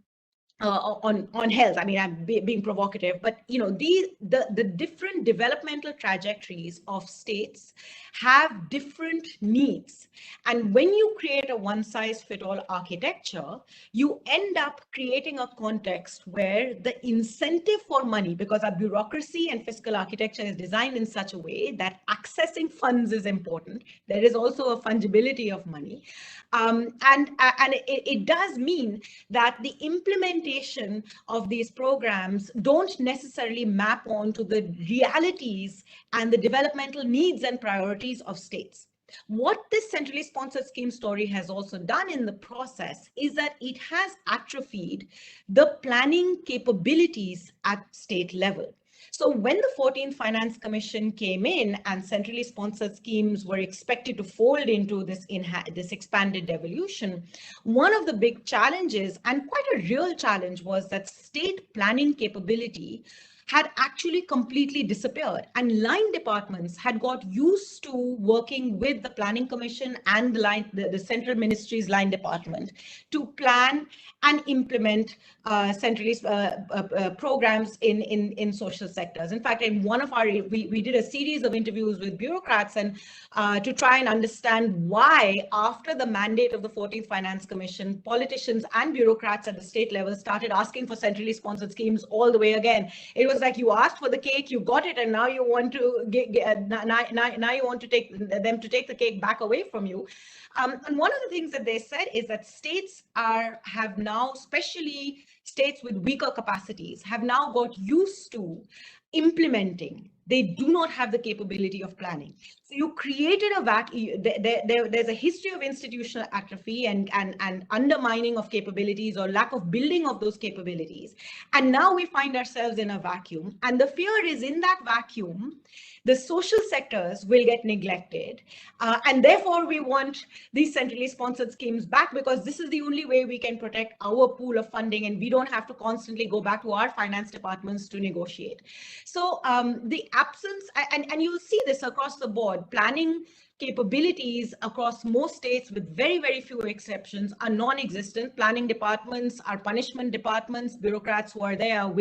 health. I mean, I'm being provocative, but you know, the different developmental trajectories of states have different needs. And when you create a one-size-fits-all architecture, you end up creating a context where the incentive for money, because our bureaucracy and fiscal architecture is designed in such a way that accessing funds is important. There is also a fungibility of money. And it does mean that the implementation of these programs don't necessarily map onto the realities and the developmental needs and priorities of states. What this centrally sponsored scheme story has also done in the process is that it has atrophied the planning capabilities at state level. So when the 14th Finance Commission came in and centrally sponsored schemes were expected to fold into this expanded devolution, one of the big challenges, and quite a real challenge, was that state planning capability had actually completely disappeared, and line departments had got used to working with the Planning Commission and the Central Ministry's line department to plan and implement centrally programs in social sectors. In fact, in one of our, we did a series of interviews with bureaucrats and to try and understand why, after the mandate of the 14th Finance Commission, politicians and bureaucrats at the state level started asking for centrally sponsored schemes all the way again. It was like you asked for the cake, you got it, and now you want to now you want to take them to take the cake back away from you. And one of the things that they said is that states have now, especially states with weaker capacities, have now got used to implementing. They do not have the capability of planning. So you created a vacuum. There's a history of institutional atrophy and undermining of capabilities or lack of building of those capabilities. And now we find ourselves in a vacuum. And the fear is, in that vacuum, the social sectors will get neglected. And therefore, we want these centrally sponsored schemes back, because this is the only way we can protect our pool of funding, and we don't have to constantly go back to our finance departments to negotiate. So the absence, and you'll see this across the board, planning capabilities across most states, with very, very few exceptions, are non-existent. Planning departments are punishment departments. Bureaucrats who are there are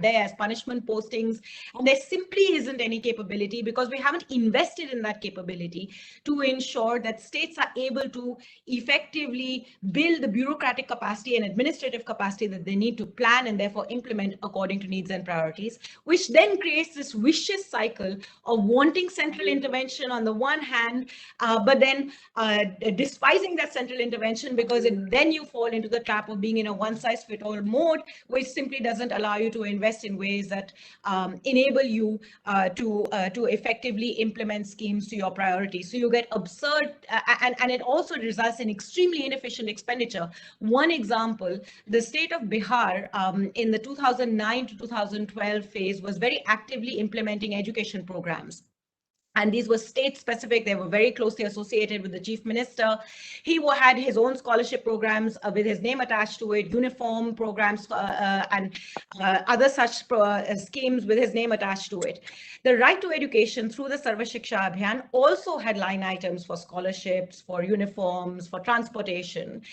there as punishment postings, and there simply isn't any capability, because we haven't invested in that capability to ensure that states are able to effectively build the bureaucratic capacity and administrative capacity that they need to plan and therefore implement according to needs and priorities, which then creates this vicious cycle of wanting central intervention on the one hand, but then despising that central intervention, because then you fall into the trap of being in a one-size-fits-all mode, which simply doesn't allow you to invest in ways that enable you to effectively implement schemes to your priorities. So you get absurd, and it also results in extremely inefficient expenditure. One example, the state of Bihar in the 2009 to 2012 phase was very actively implementing education programs. And these were state specific. They were very closely associated with the chief minister. He had his own scholarship programs with his name attached to it, uniform programs and other such schemes with his name attached to it. The right to education through the Sarva Shiksha Abhiyan also had line items for scholarships, for uniforms, for transportation.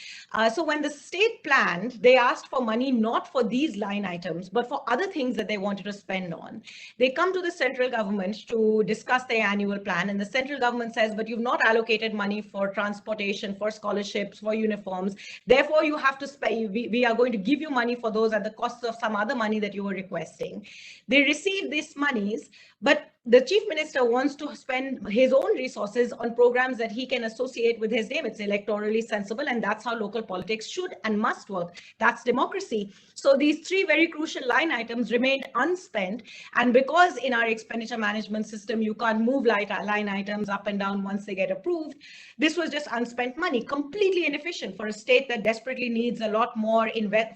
So when the state planned, they asked for money not for these line items, but for other things that they wanted to spend on. They come to the central government to discuss their annual plan, and the central government says, but you've not allocated money for transportation, for scholarships, for uniforms. Therefore, you have to spend, we are going to give you money for those at the cost of some other money that you were requesting. They receive these monies, but the chief minister wants to spend his own resources on programs that he can associate with his name. It's electorally sensible, and that's how local politics should and must work. That's democracy. So these three very crucial line items remained unspent. And because in our expenditure management system, you can't move line items up and down once they get approved, this was just unspent money, completely inefficient for a state that desperately needs a lot more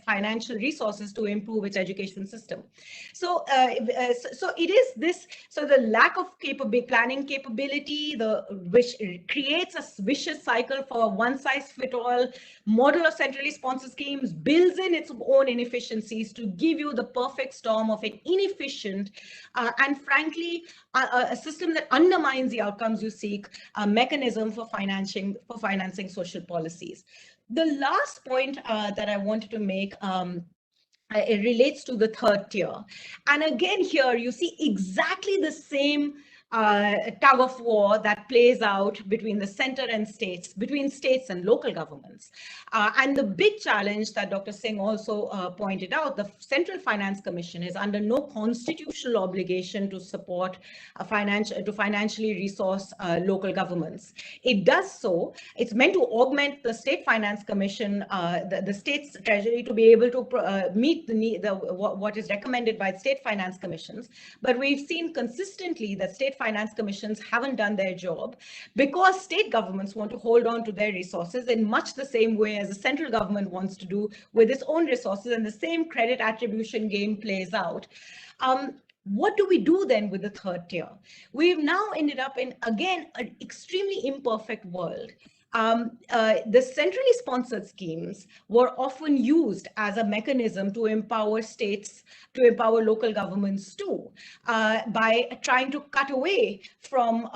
financial resources to improve its education system. So, so it is this. So the lack of planning capability, which creates a vicious cycle for a one-size-fits-all model of centrally sponsored schemes, builds in its own inefficiencies to give you the perfect storm of an inefficient and frankly a system that undermines the outcomes you seek, a mechanism for financing social policies. The last point that I wanted to make, it relates to the third tier. And again, here you see exactly the same tug of war that plays out between the center and states, between states and local governments. And the big challenge that Dr. Singh also pointed out, the Central Finance Commission is under no constitutional obligation to support to financially resource local governments. It does so. It's meant to augment the State Finance Commission, the state's treasury, to be able to meet the need, what is recommended by state finance commissions. But we've seen consistently that state state finance commissions haven't done their job because state governments want to hold on to their resources in much the same way as the central government wants to do with its own resources, and the same credit attribution game plays out. What do we do then with the third tier? We've now ended up in, again, an extremely imperfect world. The centrally sponsored schemes were often used as a mechanism to empower states, to empower local governments too, by trying to cut away from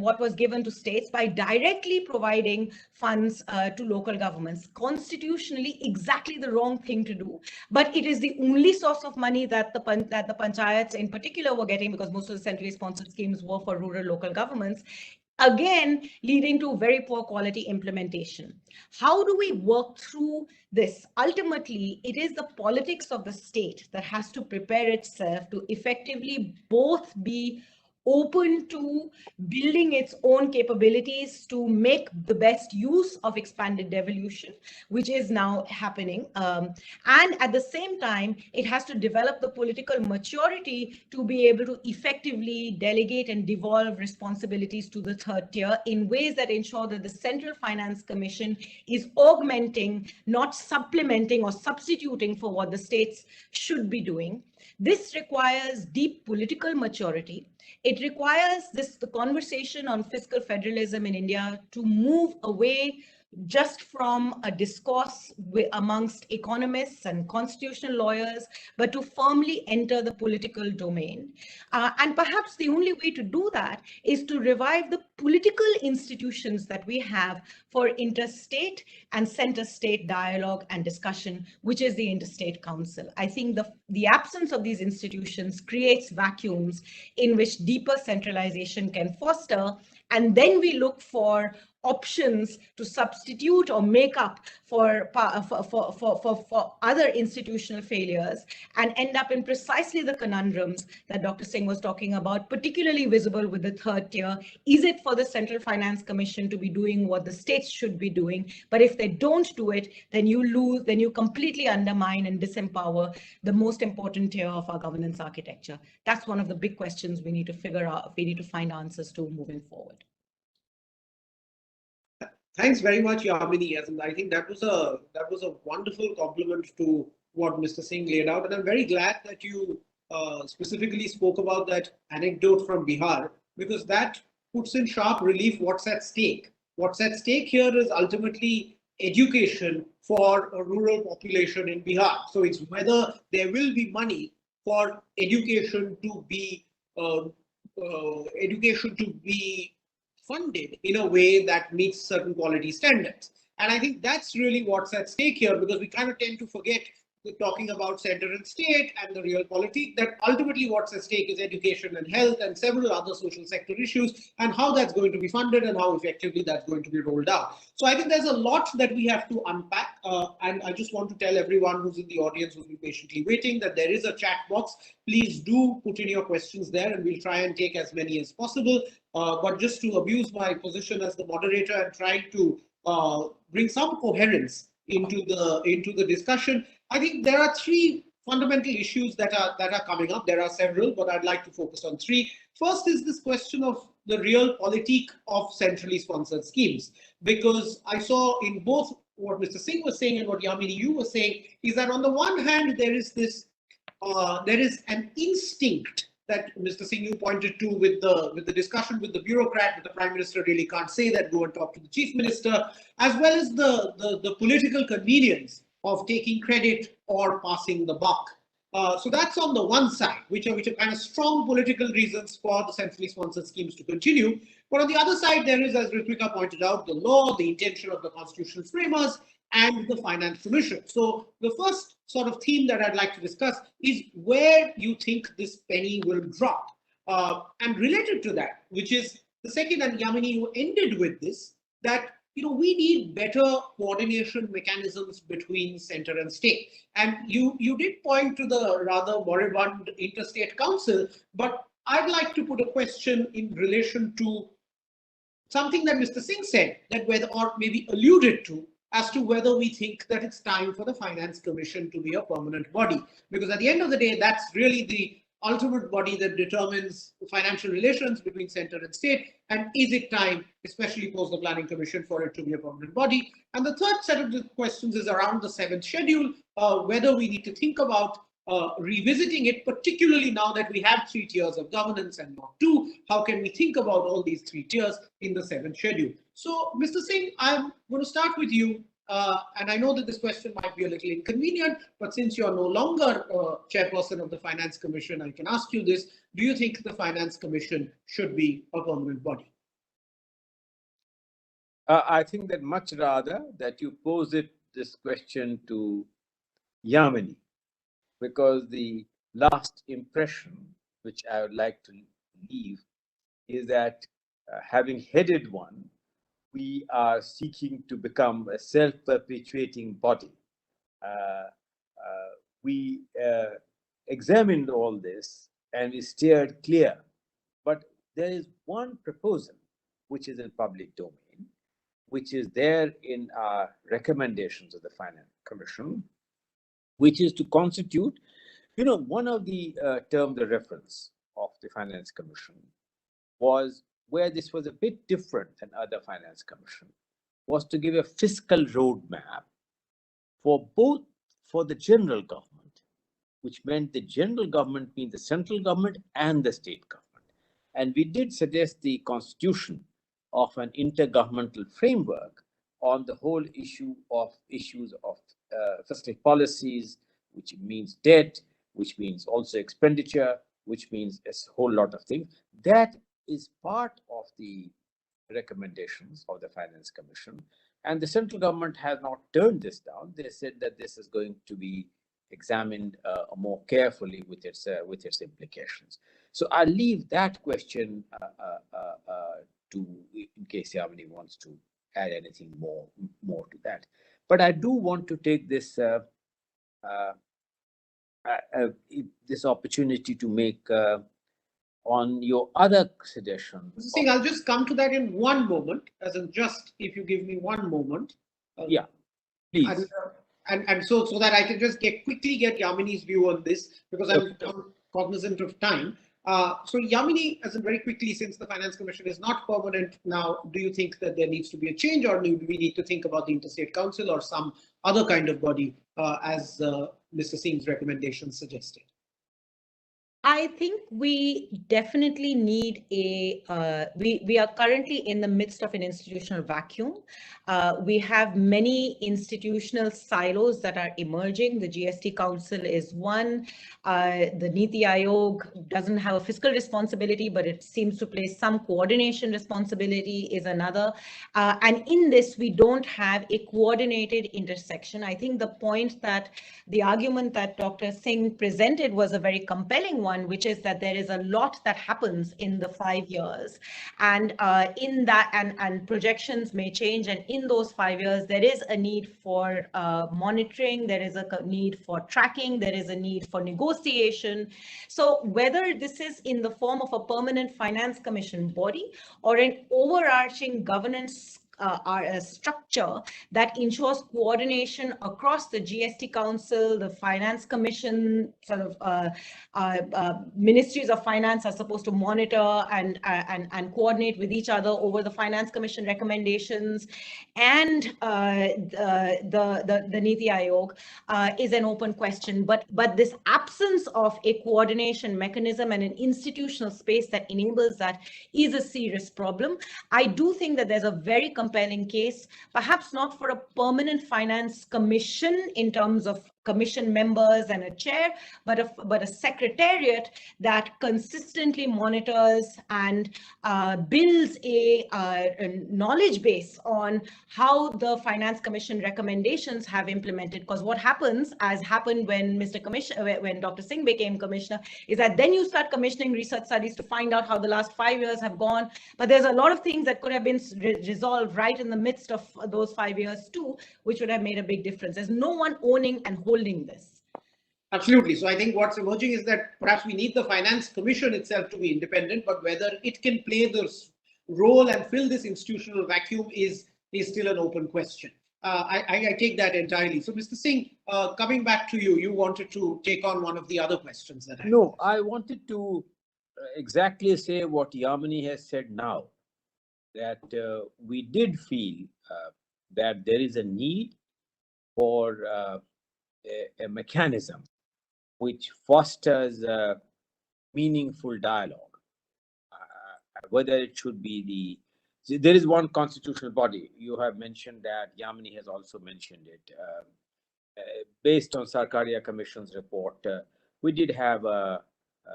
what was given to states by directly providing funds to local governments. Constitutionally, exactly the wrong thing to do, but it is the only source of money that the panchayats in particular were getting, because most of the centrally sponsored schemes were for rural local governments, again leading to very poor quality implementation. How do we work through this? Ultimately, it is the politics of the state that has to prepare itself to effectively both be open to building its own capabilities to make the best use of expanded devolution, which is now happening. And at the same time, it has to develop the political maturity to be able to effectively delegate and devolve responsibilities to the third tier in ways that ensure that the Central Finance Commission is augmenting, not supplementing or substituting for what the states should be doing. This requires deep political maturity. It requires the conversation on fiscal federalism in India to move away just from a discourse amongst economists and constitutional lawyers, but to firmly enter the political domain. And perhaps the only way to do that is to revive the political institutions that we have for interstate and center-state dialogue and discussion, which is the Interstate Council. I think the absence of these institutions creates vacuums in which deeper centralization can foster, and then we look for options to substitute or make up for other institutional failures, and end up in precisely the conundrums that Dr. Singh was talking about, particularly visible with the third tier. Is it for the Central Finance Commission to be doing what the states should be doing? But if they don't do it, then you lose, then you completely undermine and disempower the most important tier of our governance architecture. That's one of the big questions we need to figure out, we need to find answers to moving forward. Thanks very much, Yamini. I think that was a wonderful compliment to what Mr. Singh laid out, and I'm very glad that you specifically spoke about that anecdote from Bihar, because that puts in sharp relief what's at stake. What's at stake here is ultimately education for a rural population in Bihar. So it's whether there will be money for education to be funded in a way that meets certain quality standards. And I think that's really what's at stake here, because we kind of tend to forget talking about center and state and the real polity, that ultimately what's at stake is education and health and several other social sector issues, and how that's going to be funded and how effectively that's going to be rolled out. So I think there's a lot that we have to unpack, and I just want to tell everyone who's in the audience, who's been patiently waiting, that there is a chat box. Please do put in your questions there, and we'll try and take as many as possible. But just to abuse my position as the moderator and try to bring some coherence into the discussion, I think there are three fundamental issues that are coming up. There are several, but I'd like to focus on three. First is this question of the real politique of centrally sponsored schemes, because I saw in both what Mr. Singh was saying and what Yamini, you were saying, is that on the one hand there is an instinct that Mr. Singh, you pointed to with the discussion with the bureaucrat, but the Prime Minister really can't say that, go and talk to the Chief Minister, as well as the political convenience of taking credit or passing the buck. So that's on the one side, which are kind of strong political reasons for the centrally sponsored schemes to continue. But on the other side, there is, as Ritwika pointed out, the law, the intention of the constitutional framers, and the Finance Commission. So the first sort of theme that I'd like to discuss is where you think this penny will drop. And related to that, which is the second, and Yamini, you ended with this, that we need better coordination mechanisms between center and state. And you did point to the rather moribund Interstate Council, but I'd like to put a question in relation to something that Mr. Singh said, that whether, or maybe alluded to, as to whether we think that it's time for the Finance Commission to be a permanent body. Because at the end of the day, that's really ultimate body that determines financial relations between center and state? And is it time, especially post the Planning Commission, for it to be a permanent body? And the third set of questions is around the 7th schedule, whether we need to think about revisiting it, particularly now that we have 3 tiers of governance and not 2. How can we think about all these 3 tiers in the 7th schedule? So, Mr. Singh, I'm going to start with you. And I know that this question might be a little inconvenient, but since you're no longer chairperson of the Finance Commission, I can ask you this. Do you think the Finance Commission should be a permanent body? I think that much rather that you pose this question to Yamini, because the last impression which I would like to leave is that having headed one, we are seeking to become a self-perpetuating body. We examined all this and we steered clear. But there is one proposal which is in public domain, which is there in our recommendations of the Finance Commission, which is to constitute, one of the terms of reference of the Finance Commission was, where this was a bit different than other Finance Commission, was to give a fiscal roadmap for the general government, which meant the general government being the central government and the state government. And we did suggest the constitution of an intergovernmental framework on the whole issues of fiscal policies, which means debt, which means also expenditure, which means a whole lot of things. That is part of the recommendations of the Finance Commission. And the central government has not turned this down. They said that this is going to be examined more carefully with its implications. So I'll leave that question to, in case Yamini wants to add anything more to that. But I do want to take this this opportunity to make on your other suggestion. Mr. Singh, I'll just come to that in one moment, as in just if you give me one moment. Yeah, please. And so that I can just quickly get Yamini's view on this, because I'm cognizant of time. So Yamini, as in very quickly, since the Finance Commission is not permanent now, do you think that there needs to be a change, or do we need to think about the Interstate Council or some other kind of body, as Mr. Singh's recommendation suggested? I think we definitely need we are currently in the midst of an institutional vacuum. We have many institutional silos that are emerging. The GST Council is one. The Niti Aayog doesn't have a fiscal responsibility, but it seems to play some coordination responsibility is another. And in this, we don't have a coordinated intersection. I think the point that the argument that Dr. Singh presented was a very compelling one, which is that there is a lot that happens in the 5 years, and in that and projections may change, and in those 5 years there is a need for monitoring, there is a need for tracking, there is a need for negotiation. So whether this is in the form of a permanent Finance Commission body or an overarching governance structure that ensures coordination across the GST Council, the Finance Commission, sort of ministries of finance are supposed to monitor and coordinate with each other over the Finance Commission recommendations, and the Niti Aayog is an open question. But this absence of a coordination mechanism and an institutional space that enables that is a serious problem. I do think that there's a very compelling case, perhaps not for a permanent Finance Commission in terms of commission members and a chair, but a secretariat that consistently monitors and builds a knowledge base on how the Finance Commission recommendations have implemented. Because what happens, as happened when when Dr. Singh became commissioner, is that then you start commissioning research studies to find out how the last 5 years have gone. But there's a lot of things that could have been resolved right in the midst of those 5 years too, which would have made a big difference. There's no one owning and holding this. Absolutely. So I think what's emerging is that perhaps we need the Finance Commission itself to be independent, but whether it can play this role and fill this institutional vacuum is still an open question. I take that entirely. So, Mr. Singh, coming back to you, you wanted to take on one of the other questions that I No, I wanted to exactly say what Yamini has said now, that we did feel that there is a need for a mechanism which fosters meaningful dialogue, whether it should be there is one constitutional body. You have mentioned that, Yamini has also mentioned it. Based on Sarkaria Commission's report, we did have a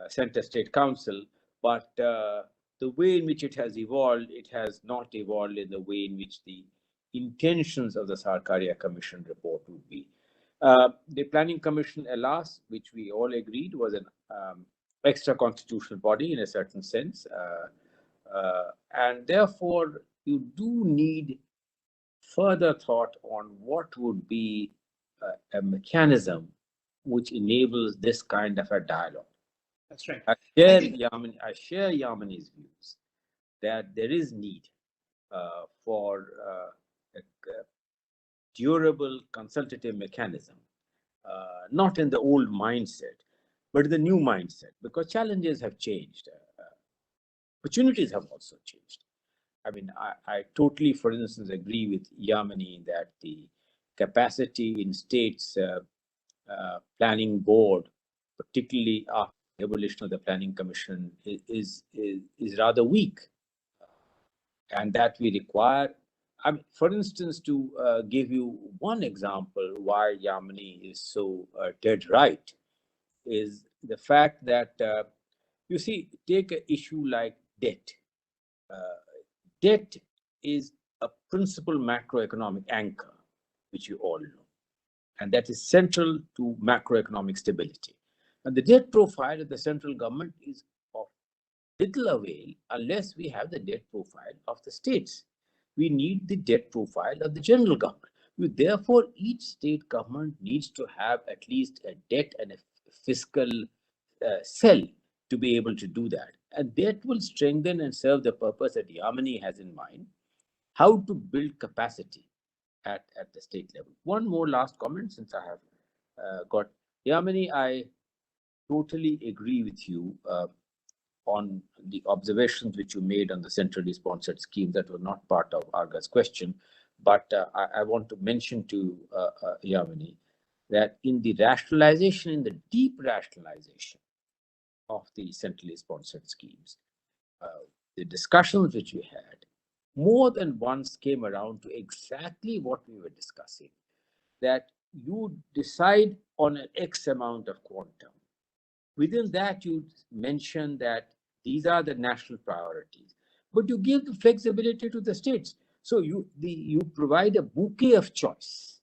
Center State Council, but the way in which it has evolved, it has not evolved in the way in which the intentions of the Sarkaria Commission report would be. The Planning Commission, alas, which we all agreed was an extra constitutional body in a certain sense, and therefore you do need further thought on what would be a mechanism which enables this kind of a dialogue. That's right. I share Yamini's views that there is need for a durable consultative mechanism, not in the old mindset, but in the new mindset, because challenges have changed. Opportunities have also changed. I mean, I totally, for instance, agree with Yamini that the capacity in states planning board, particularly after the abolition of the Planning Commission, is rather weak, and that we require. I mean, for instance, to give you one example why Yamini is so dead right, is the fact that you see, take an issue like debt. Debt is a principal macroeconomic anchor, which you all know, and that is central to macroeconomic stability. And the debt profile of the central government is of little avail unless we have the debt profile of the states. We need the debt profile of the general government. Therefore, each state government needs to have at least a debt and a fiscal cell to be able to do that. And that will strengthen and serve the purpose that Yamini has in mind, how to build capacity at the state level. One more last comment, since I have got Yamini, I totally agree with you on the observations which you made on the centrally sponsored scheme that were not part of Arghya's question. But I want to mention to Yamini that in the rationalization, in the deep rationalization of the centrally sponsored schemes, the discussions which we had more than once came around to exactly what we were discussing, that you decide on an X amount of quantum. Within that, you mention that these are the national priorities, but you give the flexibility to the states. So you provide a bouquet of choice,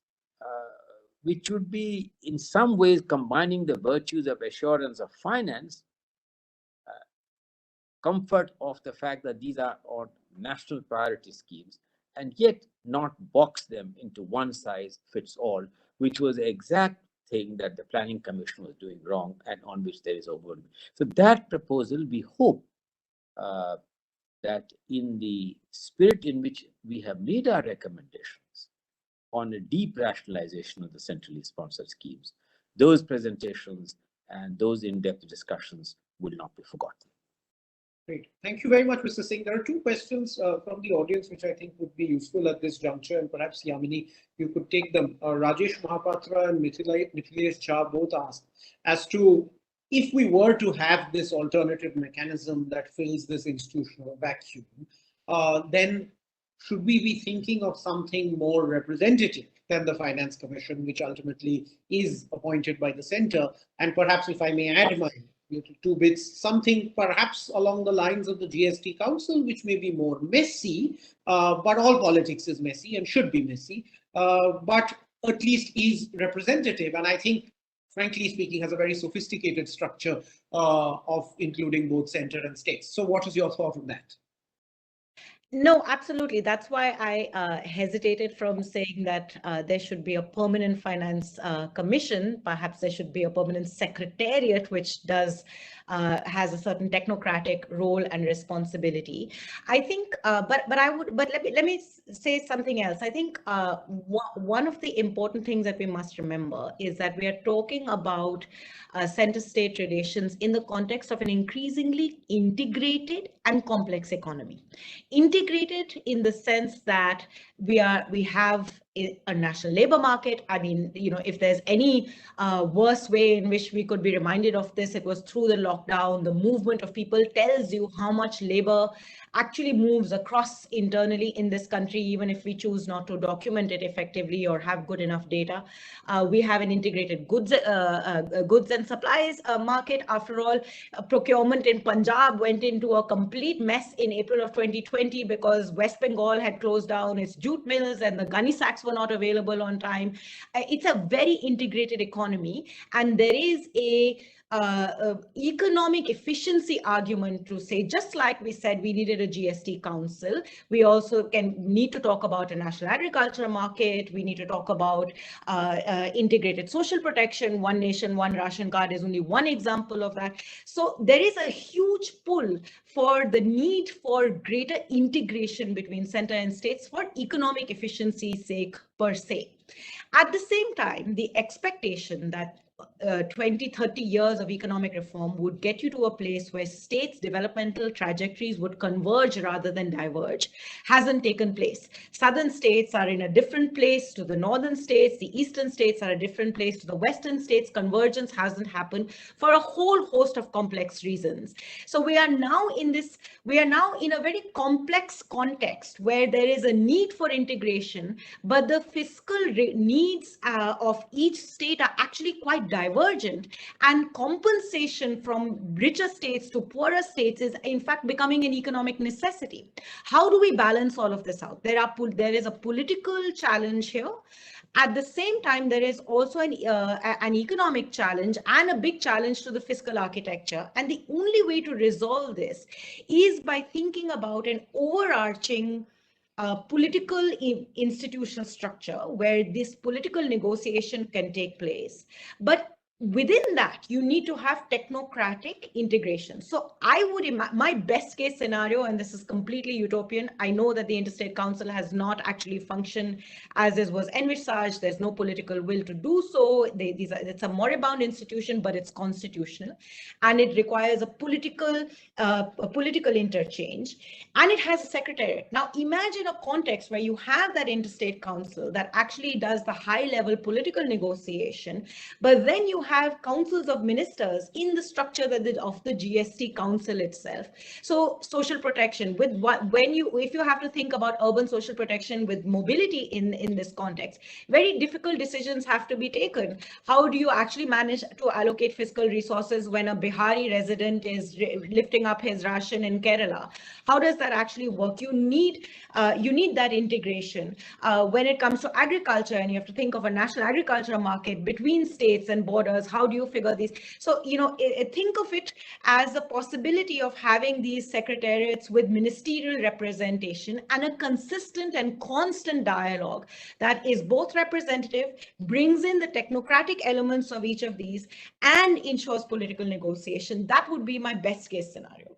which would be in some ways combining the virtues of assurance of finance, comfort of the fact that these are on national priority schemes, and yet not box them into one size fits all, which was the exact thing that the Planning Commission was doing wrong and on which there is overruling. So that proposal, we hope that in the spirit in which we have made our recommendations on a deep rationalization of the centrally sponsored schemes, those presentations and those in-depth discussions will not be forgotten. Great. Thank you very much, Mr. Singh. There are two questions from the audience which I think would be useful at this juncture, and perhaps Yamini, you could take them. Rajesh Mahapatra and Mithilesh Jha both asked as to if we were to have this alternative mechanism that fills this institutional vacuum, then should we be thinking of something more representative than the Finance Commission, which ultimately is appointed by the center? And perhaps, if I may add my little two bits, something perhaps along the lines of the GST Council, which may be more messy, but all politics is messy and should be messy, but at least is representative. And I think, frankly speaking, has a very sophisticated structure of including both center and states. So what is your thought on that? No, absolutely. That's why I hesitated from saying that there should be a permanent finance commission. Perhaps there should be a permanent secretariat, which does has a certain technocratic role and responsibility. I think, but let me say something else. I think one of the important things that we must remember is that we are talking about center-state relations in the context of an increasingly integrated and complex economy. Integrated in the sense that we have a national labor market. I mean, if there's any worse way in which we could be reminded of this, it was through the lockdown. The movement of people tells you how much labor actually moves across internally in this country, even if we choose not to document it effectively or have good enough data. We have an integrated goods and supplies market. After all, procurement in Punjab went into a complete mess in April of 2020 because West Bengal had closed down its jute mills and the gunny sacks were not available on time. It's a very integrated economy, and there is a economic efficiency argument to say, just like we said we needed a GST council, we also need to talk about a national agriculture market. We need to talk about integrated social protection. One nation, one ration card is only one example of that. So there is a huge pull for the need for greater integration between center and states for economic efficiency's sake per se. At the same time, the expectation that 20, 30 years of economic reform would get you to a place where states' developmental trajectories would converge rather than diverge hasn't taken place. Southern states are in a different place to the northern states. The eastern states are a different place to the western states. Convergence hasn't happened for a whole host of complex reasons. So we are now in a very complex context where there is a need for integration, but the fiscal needs of each state are actually quite divergent, and compensation from richer states to poorer states is in fact becoming an economic necessity. How do we balance all of this out? There is a political challenge here. At the same time, there is also an economic challenge and a big challenge to the fiscal architecture. And the only way to resolve this is by thinking about an overarching political institutional structure where this political negotiation can take place. But within that, you need to have technocratic integration. So I would my best case scenario, and this is completely utopian. I know that the Interstate Council has not actually functioned as it was envisaged. There's no political will to do so. It's a moribund institution, but it's constitutional, and it requires a political interchange, and it has a secretariat. Now imagine a context where you have that Interstate Council that actually does the high-level political negotiation, but then you have councils of ministers in the structure of the GST Council itself. So social protection if you have to think about urban social protection with mobility in this context, very difficult decisions have to be taken. How do you actually manage to allocate fiscal resources when a Bihari resident is lifting up his ration in Kerala? How does that actually work? You need that integration. When it comes to agriculture, and you have to think of a national agriculture market between states and borders, how do you figure these? So, think of it as a possibility of having these secretariats with ministerial representation and a consistent and constant dialogue that is both representative, brings in the technocratic elements of each of these, and ensures political negotiation. That would be my best case scenario.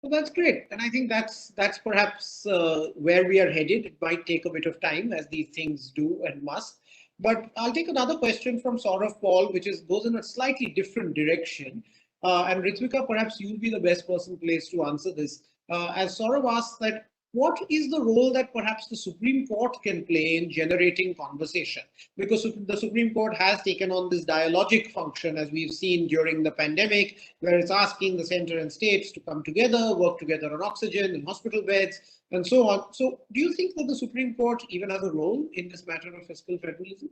Well, that's great. And I think that's perhaps where we are headed. It might take a bit of time, as these things do and must. But I'll take another question from Saurav Paul, which goes in a slightly different direction. And Ritwika, perhaps you'll be the best person placed to answer this. As Saurav asks that, what is the role that perhaps the Supreme Court can play in generating conversation? Because the Supreme Court has taken on this dialogic function, as we've seen during the pandemic, where it's asking the center and states to come together, work together on oxygen and hospital beds, and so on. So do you think that the Supreme Court even has a role in this matter of fiscal federalism?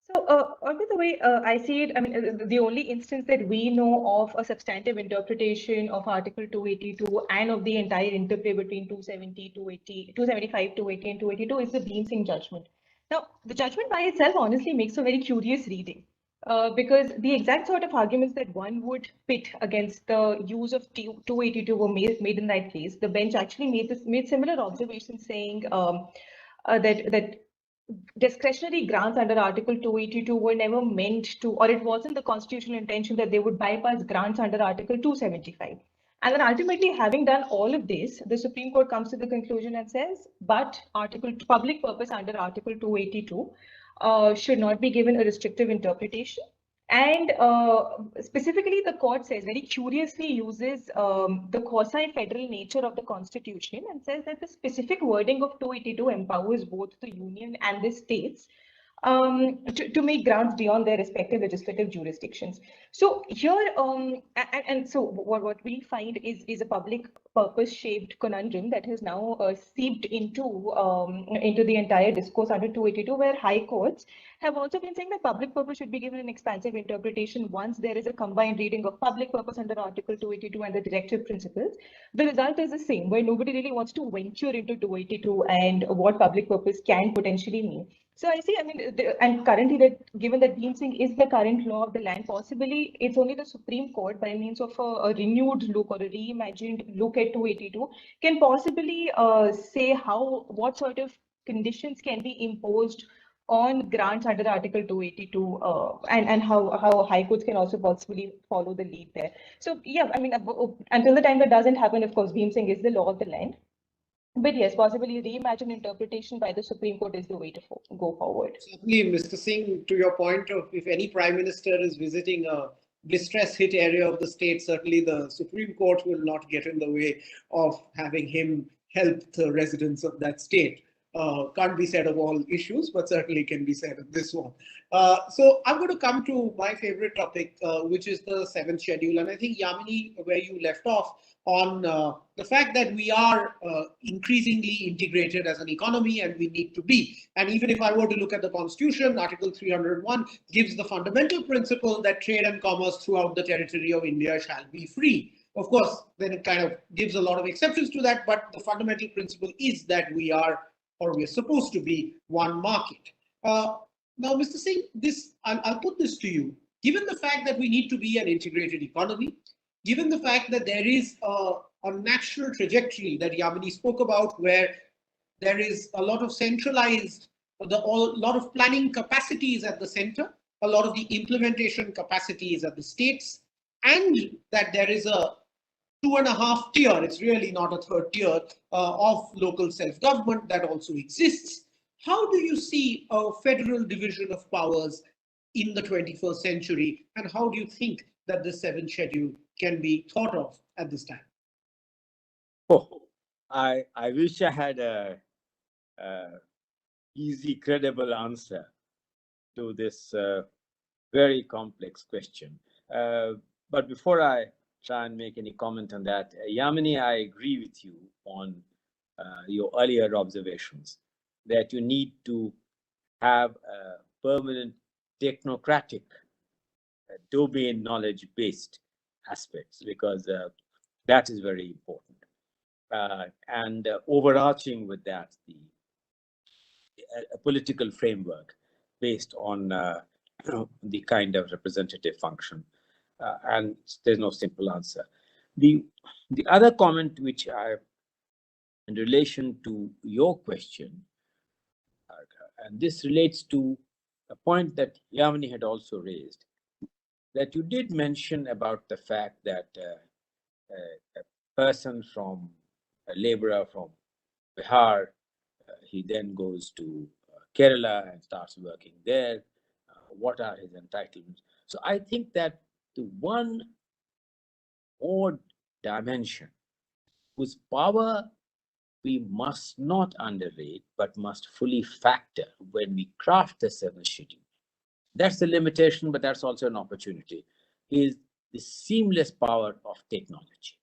So, by the way, I see it, I mean, the only instance that we know of a substantive interpretation of Article 282 and of the entire interplay between 270, 280, 275, 280, and 282 is the Bleen Singh judgment. Now, the judgment by itself honestly makes a very curious reading. because the exact sort of arguments that one would pit against the use of 282 were made in that case. The bench actually made similar observations, saying that discretionary grants under Article 282 were never meant to, or it wasn't the constitutional intention that they would bypass grants under Article 275. And then ultimately, having done all of this, the Supreme Court comes to the conclusion and says, but public purpose under Article 282 should not be given a restrictive interpretation. And specifically, the court says, very curiously uses the quasi-federal nature of the Constitution and says that the specific wording of 282 empowers both the union and the states to make grants beyond their respective legislative jurisdictions. So here, and so what we find is a public purpose shaped conundrum that has now seeped into the entire discourse under 282, where high courts have also been saying that public purpose should be given an expansive interpretation once there is a combined reading of public purpose under Article 282 and the directive principles. The result is the same, where nobody really wants to venture into 282 and what public purpose can potentially mean. So I see, I mean, and currently, that given that Bleen Singh is the current law of the land, possibly it's only the Supreme Court, by means of a renewed look or a reimagined look at 282, can possibly say what sort of conditions can be imposed on grants under Article 282, and how high courts can also possibly follow the lead there. So yeah, I mean, until the time that doesn't happen, of course, Bleen Singh is the law of the land. But yes, possibly reimagined interpretation by the Supreme Court is the way to go forward. Certainly, Mr. Singh, to your point of if any Prime Minister is visiting a distress hit area of the state, certainly the Supreme Court will not get in the way of having him help the residents of that state. Can't be said of all issues, but certainly can be said of this one. So I'm going to come to my favorite topic, which is the 7th schedule. And I think, Yamini, where you left off on the fact that we are increasingly integrated as an economy, and we need to be. And even if I were to look at the Constitution, Article 301 gives the fundamental principle that trade and commerce throughout the territory of India shall be free. Of course, then it kind of gives a lot of exceptions to that, but the fundamental principle is that we are, or we are supposed to be, one market. Now, Mr. Singh, I'll put this to you. Given the fact that we need to be an integrated economy, given the fact that there is a natural trajectory that Yamini spoke about, where there is a lot of centralized, a lot of planning capacities at the center, a lot of the implementation capacities at the states, and that there is a 2.5 tier, it's really not a third tier, of local self-government that also exists. How do you see a federal division of powers in the 21st century, and how do you think that the 7th schedule can be thought of at this time? Oh, I wish I had a easy, credible answer to this very complex question. But before I try and make any comment on that, Yamini, I agree with you on your earlier observations that you need to have a permanent technocratic domain knowledge-based aspects, because that is very important. And overarching with that, a political framework based on the kind of representative function. And there's no simple answer. The other comment which in relation to your question, and this relates to a point that Yamini had also raised, that you did mention about the fact that a person from a laborer from Bihar, he then goes to Kerala and starts working there. What are his entitlements? So I think that the one more dimension whose power we must not underrate, but must fully factor when we craft the 7th schedule. That's the limitation, but that's also an opportunity, is the seamless power of technology.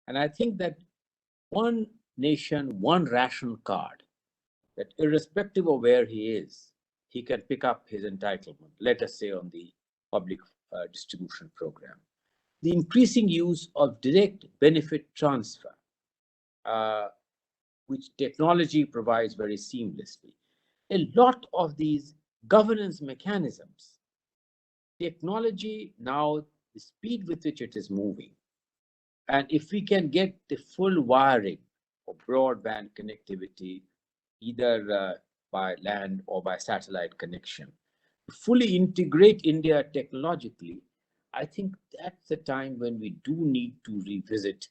And I think that one nation, one ration card, that irrespective of where he is, he can pick up his entitlement, let us say on the public distribution program. The increasing use of direct benefit transfer, which technology provides very seamlessly. A lot of these governance mechanisms technology now, the speed with which it is moving, and if we can get the full wiring of broadband connectivity, either by land or by satellite connection, fully integrate India technologically, I think that's the time when we do need to revisit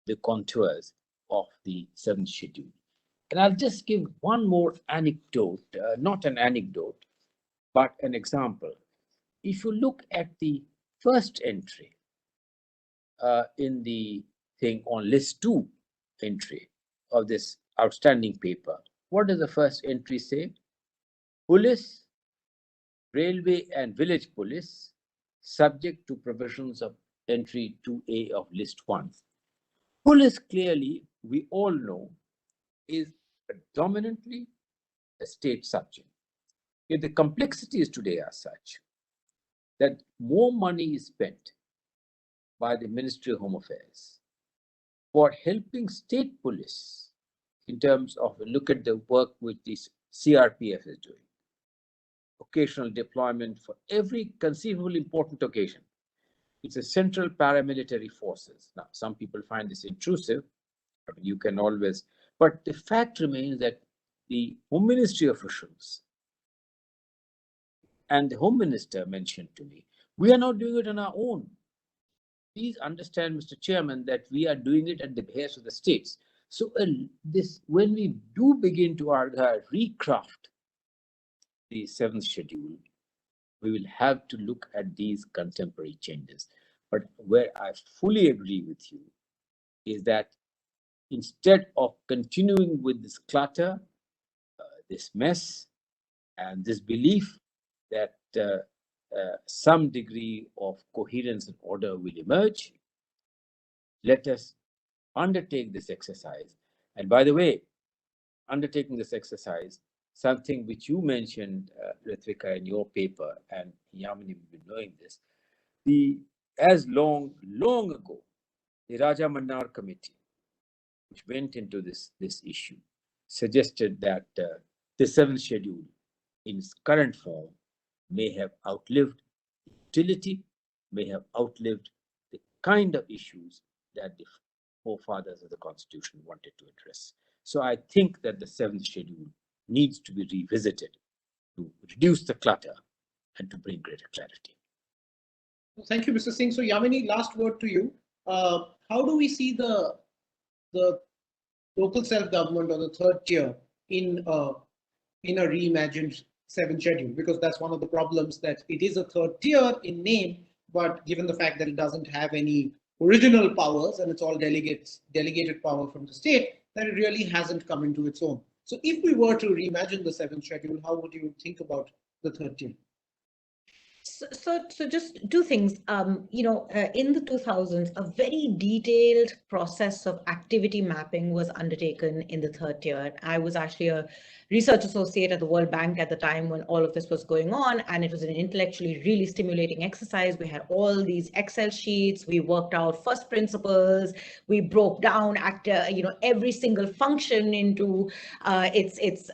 the contours of the seventh schedule. And I'll just give one more anecdote, not an anecdote, but an example. If you look at the first entry in the thing on list 2 entry of this outstanding paper, what does the first entry say? Police, railway and village police, subject to provisions of entry 2A of list 1. Police, clearly, we all know, is predominantly a state subject. Yet the complexities today are such that more money is spent by the Ministry of Home Affairs for helping state police in terms of look at the work which the CRPF is doing. Occasional deployment for every conceivable important occasion. It's a central paramilitary forces. Now, some people find this intrusive, but you can always, but the fact remains that the Home Ministry officials and the Home Minister mentioned to me, we are not doing it on our own. Please understand, Mr. Chairman, that we are doing it at the behest of the states. So when we do begin to recraft the seventh schedule, we will have to look at these contemporary changes. But where I fully agree with you is that instead of continuing with this clutter, this mess, and this belief that some degree of coherence and order will emerge, let us undertake this exercise. And by the way, undertaking this exercise, something which you mentioned, Ritwika, in your paper, and Yamini will be knowing this, as long ago, the Raja Mannar Committee, which went into this issue, suggested that the seventh schedule in its current form may have outlived utility, may have outlived the kind of issues that the forefathers of the Constitution wanted to address. So I think that the seventh schedule needs to be revisited to reduce the clutter and to bring greater clarity. Thank you, Mr. Singh. So Yamini, last word to you. How do we see the local self-government or the third tier in a reimagined seventh schedule? Because that's one of the problems, that it is a third tier in name, but given the fact that it doesn't have any original powers and it's all delegated power from the state, that it really hasn't come into its own. So if we were to reimagine the seventh schedule, how would you think about the third tier? So just two things. In the 2000s, a very detailed process of activity mapping was undertaken in the third tier. I was actually a research associate at the World Bank at the time when all of this was going on, and it was an intellectually really stimulating exercise. We had all these Excel sheets. We worked out first principles. We broke down every single function into its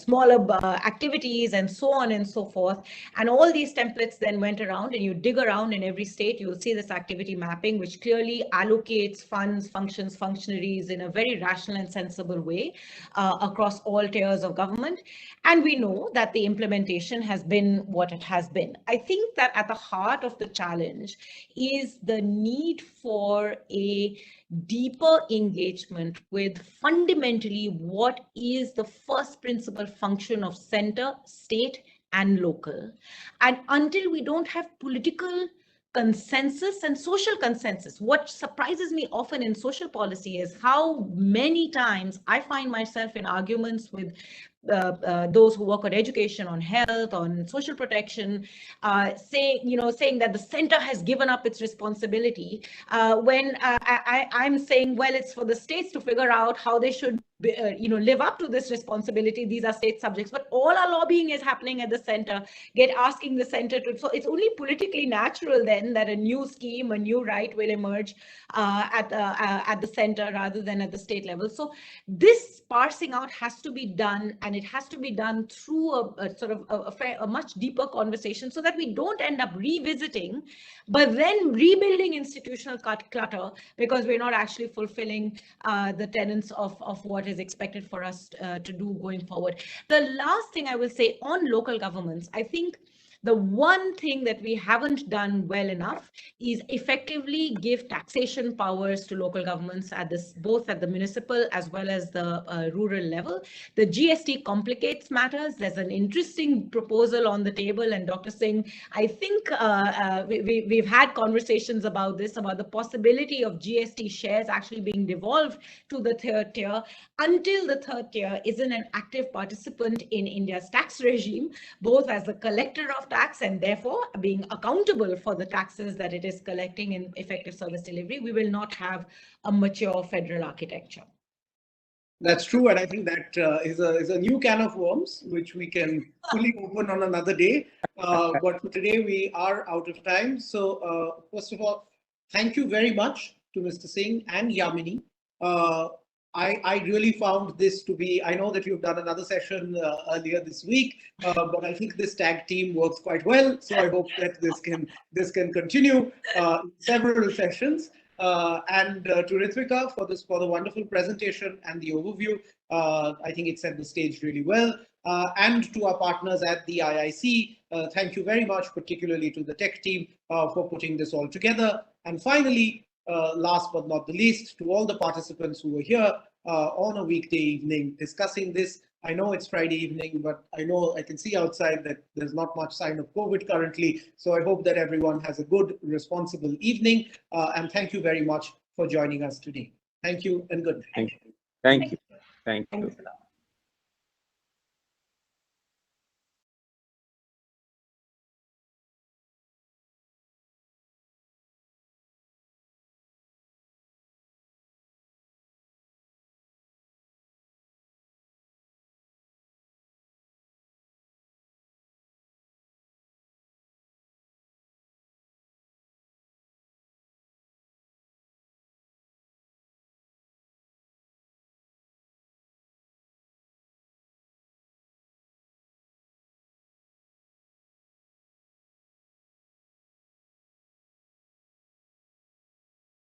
smaller activities and so on and so forth. And all these templates then went around, and you dig around in every state, you'll see this activity mapping, which clearly allocates funds, functions, functionaries in a very rational and sensible way across all tiers of government. And we know that the implementation has been what it has been. I think that at the heart of the challenge is the need for a deeper engagement with fundamentally what is the first principal function of center, state, and local. And until we don't have political consensus and social consensus, what surprises me often in social policy is how many times I find myself in arguments with those who work on education, on health, on social protection, saying that the center has given up its responsibility, when I'm saying, well, it's for the states to figure out how they should live up to this responsibility. These are state subjects, but all our lobbying is happening at the center, asking the center to. So it's only politically natural then that a new scheme, a new right will emerge at the center rather than at the state level. So this parsing out has to be done, and and it has to be done through a sort of a much deeper conversation so that we don't end up revisiting, but then rebuilding institutional clutter because we're not actually fulfilling the tenets of what is expected for us to do going forward. The last thing I will say on local governments, I think the one thing that we haven't done well enough is effectively give taxation powers to local governments at this, both at the municipal as well as the rural level. The GST complicates matters. There's an interesting proposal on the table, and Dr. Singh, I think we've had conversations about this, about the possibility of GST shares actually being devolved to the third tier. Until the third tier isn't an active participant in India's tax regime, both as the collector of tax and therefore being accountable for the taxes that it is collecting in effective service delivery, we will not have a mature federal architecture. That's true, and I think that is a new can of worms, which we can fully open on another day. But for today, we are out of time. So first of all, thank you very much to Mr. Singh and Yamini. I really found this to be, I know that you've done another session earlier this week, but I think this tag team works quite well. So I hope that this can continue several sessions. And to Ritwika for the wonderful presentation and the overview. I think it set the stage really well. And to our partners at the IIC, thank you very much, particularly to the tech team for putting this all together. And finally, last but not the least, to all the participants who were here on a weekday evening discussing this. I know it's Friday evening, but I can see outside that there's not much sign of COVID currently. So I hope that everyone has a good, responsible evening. And thank you very much for joining us today. Thank you and good night. Thank you. Thank you. Thank you. Thanks a lot.